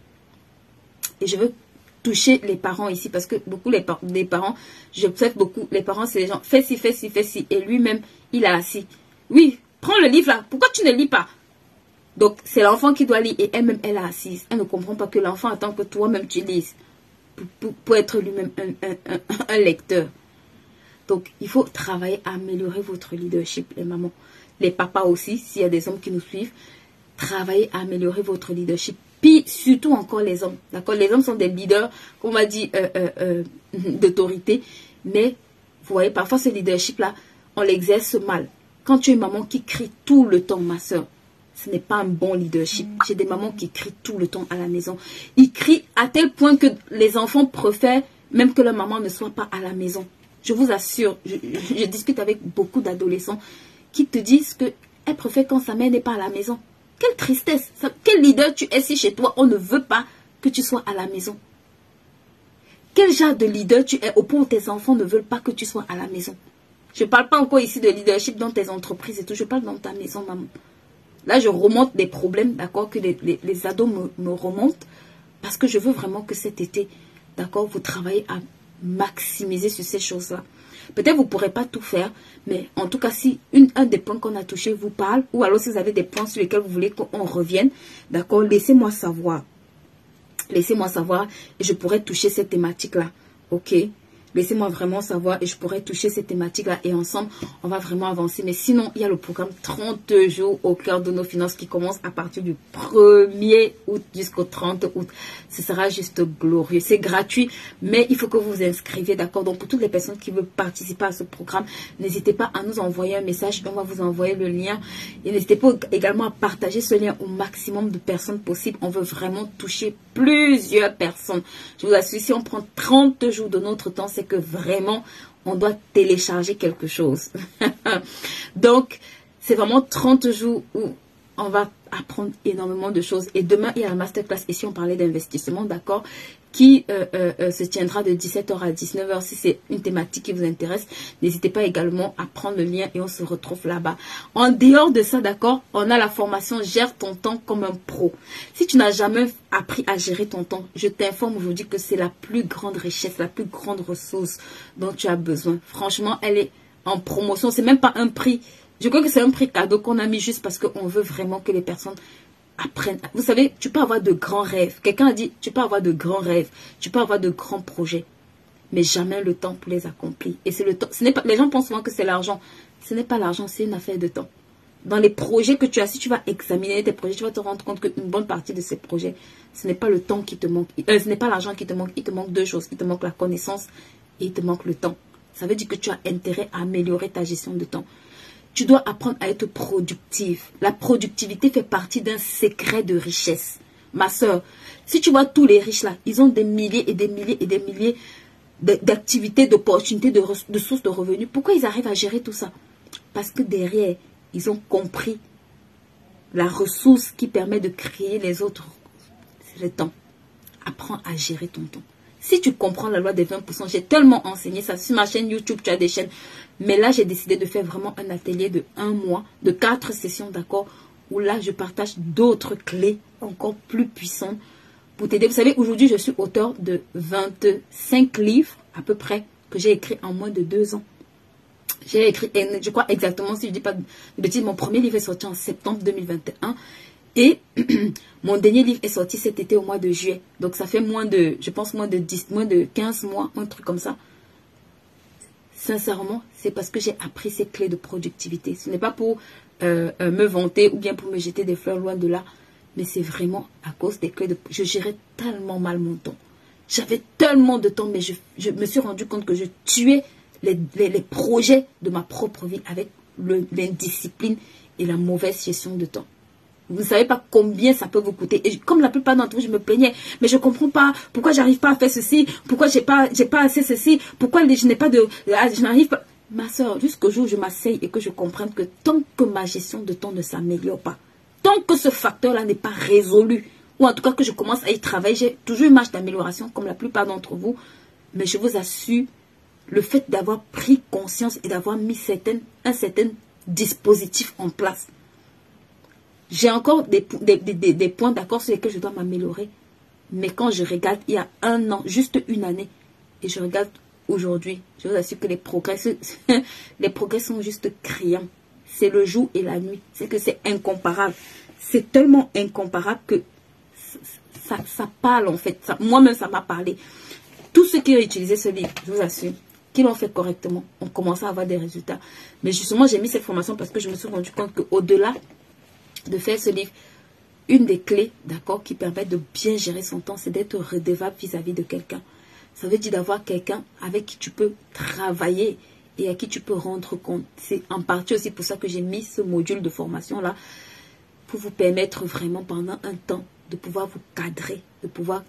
Et je veux toucher les parents ici parce que beaucoup les parents, j'observe beaucoup, les parents c'est les gens, fais ci, fais ci, fais ci. Et lui-même, il a assis. Oui, prends le livre là, pourquoi tu ne lis pas? Donc c'est l'enfant qui doit lire et elle-même, elle a assise. Elle ne comprend pas que l'enfant attend que toi-même tu lises pour être lui-même un lecteur. Donc il faut travailler à améliorer votre leadership, les mamans. Les papas aussi, s'il y a des hommes qui nous suivent, travaillez à améliorer votre leadership. Puis surtout encore les hommes, d'accord? Les hommes sont des leaders, comme on m'a dit, d'autorité. Mais, vous voyez, parfois ce leadership-là, on l'exerce mal. Quand tu es une maman qui crie tout le temps, ma soeur, ce n'est pas un bon leadership. J'ai des mamans qui crient tout le temps à la maison. Ils crient à tel point que les enfants préfèrent même que leur maman ne soit pas à la maison. Je vous assure, je discute avec beaucoup d'adolescents qui te disent qu'elles préfèrent quand sa mère n'est pas à la maison. Quelle tristesse. Quel leader tu es si chez toi, on ne veut pas que tu sois à la maison. Quel genre de leader tu es au point où tes enfants ne veulent pas que tu sois à la maison. Je ne parle pas encore ici de leadership dans tes entreprises et tout. Je parle dans ta maison, maman. Là, je remonte des problèmes, d'accord, que les ados me remontent. Parce que je veux vraiment que cet été, d'accord, vous travaillez à maximiser sur ces choses-là. Peut-être vous ne pourrez pas tout faire, mais en tout cas, si un des points qu'on a touché vous parle, ou alors si vous avez des points sur lesquels vous voulez qu'on revienne, d'accord, laissez-moi savoir. Laissez-moi savoir et je pourrais toucher cette thématique-là, ok? Laissez-moi vraiment savoir et je pourrais toucher cette thématique-là et ensemble, on va vraiment avancer. Mais sinon, il y a le programme 30 jours au cœur de nos finances qui commence à partir du 1er août jusqu'au 30 août. Ce sera juste glorieux. C'est gratuit, mais il faut que vous vous inscriviez, d'accord? Donc, pour toutes les personnes qui veulent participer à ce programme, n'hésitez pas à nous envoyer un message. On va vous envoyer le lien. Et n'hésitez pas également à partager ce lien au maximum de personnes possible. On veut vraiment toucher plusieurs personnes. Je vous assure, si on prend 30 jours de notre temps, c'est que vraiment, on doit télécharger quelque chose. Donc, c'est vraiment 30 jours où on va apprendre énormément de choses. Et demain, il y a la masterclass. Ici, on parlait d'investissement, d'accord, qui se tiendra de 17h à 19h. Si c'est une thématique qui vous intéresse, n'hésitez pas également à prendre le lien et on se retrouve là-bas. En dehors de ça, d'accord, on a la formation Gère ton temps comme un pro. Si tu n'as jamais appris à gérer ton temps, je t'informe aujourd'hui que c'est la plus grande richesse, la plus grande ressource dont tu as besoin. Franchement, elle est en promotion. C'est même pas un prix. Je crois que c'est un prix cadeau qu'on a mis juste parce qu'on veut vraiment que les personnes apprennent. Vous savez, tu peux avoir de grands rêves. Quelqu'un a dit, tu peux avoir de grands rêves, tu peux avoir de grands projets, mais jamais le temps pour les accomplir. Et c'est le temps. Ce n'est pas, les gens pensent souvent que c'est l'argent. Ce n'est pas l'argent, c'est une affaire de temps. Dans les projets que tu as, si tu vas examiner tes projets, tu vas te rendre compte qu'une bonne partie de ces projets, ce n'est pas le temps qui te manque. Ce n'est pas l'argent qui te manque. Il te manque deux choses. Il te manque la connaissance et il te manque le temps. Ça veut dire que tu as intérêt à améliorer ta gestion de temps. Tu dois apprendre à être productif. La productivité fait partie d'un secret de richesse. Ma soeur, si tu vois tous les riches là, ils ont des milliers et des milliers et des milliers d'activités, d'opportunités, de sources de revenus. Pourquoi ils arrivent à gérer tout ça? Parce que derrière, ils ont compris la ressource qui permet de créer les autres. C'est le temps. Apprends à gérer ton temps. Si tu comprends la loi des 20%, j'ai tellement enseigné ça sur ma chaîne YouTube, tu as des chaînes. Mais là, j'ai décidé de faire vraiment un atelier de 1 mois, de 4 sessions, d'accord, où là, je partage d'autres clés encore plus puissantes pour t'aider. Vous savez, aujourd'hui, je suis auteur de 25 livres, à peu près, que j'ai écrit en moins de 2 ans. J'ai écrit, je crois exactement, si je ne dis pas de bêtises, mon premier livre est sorti en septembre 2021. Et mon dernier livre est sorti cet été au mois de juillet. Donc ça fait moins de, je pense moins de 15 mois, un truc comme ça. Sincèrement, c'est parce que j'ai appris ces clés de productivité. Ce n'est pas pour me vanter ou bien pour me jeter des fleurs, loin de là. Mais c'est vraiment à cause des clés de... Je gérais tellement mal mon temps. J'avais tellement de temps, mais je me suis rendu compte que je tuais les projets de ma propre vie avec l'indiscipline et la mauvaise gestion de temps. Vous ne savez pas combien ça peut vous coûter. Et comme la plupart d'entre vous, je me plaignais. Mais je ne comprends pas. Pourquoi j'arrive pas à faire ceci? Pourquoi j'ai pas assez ceci? Pourquoi je n'ai pas de... Je n'arrive pas... Ma soeur, jusqu'au jour où je m'asseye et que je comprenne que tant que ma gestion de temps ne s'améliore pas, tant que ce facteur-là n'est pas résolu, ou en tout cas que je commence à y travailler, j'ai toujours une marge d'amélioration comme la plupart d'entre vous. Mais je vous assure, le fait d'avoir pris conscience et d'avoir mis un certain dispositif en place, j'ai encore des points d'accord sur lesquels je dois m'améliorer. Mais quand je regarde il y a 1 an, juste une année, et je regarde aujourd'hui, je vous assure que les progrès sont juste criants. C'est le jour et la nuit. C'est que c'est incomparable. C'est tellement incomparable que ça parle en fait. Moi-même, ça m'a parlé. Tous ceux qui ont utilisé ce livre, je vous assure, qui l'ont fait correctement, ont commencé à avoir des résultats. Mais justement, j'ai mis cette formation parce que je me suis rendu compte qu'au-delà de faire ce livre, une des clés, d'accord, qui permet de bien gérer son temps, c'est d'être redevable vis-à-vis de quelqu'un. Ça veut dire d'avoir quelqu'un avec qui tu peux travailler et à qui tu peux rendre compte. C'est en partie aussi pour ça que j'ai mis ce module de formation-là, pour vous permettre vraiment pendant un temps de pouvoir vous cadrer, de pouvoir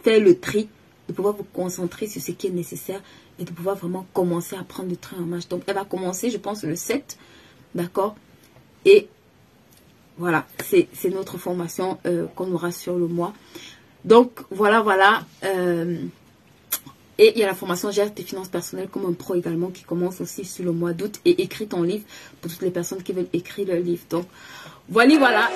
faire le tri, de pouvoir vous concentrer sur ce qui est nécessaire et de pouvoir vraiment commencer à prendre le train en marche. Donc, elle va commencer, je pense, le 7, d'accord? Et voilà, c'est notre formation qu'on aura sur le mois. Donc, voilà. Et il y a la formation Gère tes finances personnelles comme un pro également qui commence aussi sur le mois d'août. Et écris ton livre pour toutes les personnes qui veulent écrire leur livre. Donc, voilà.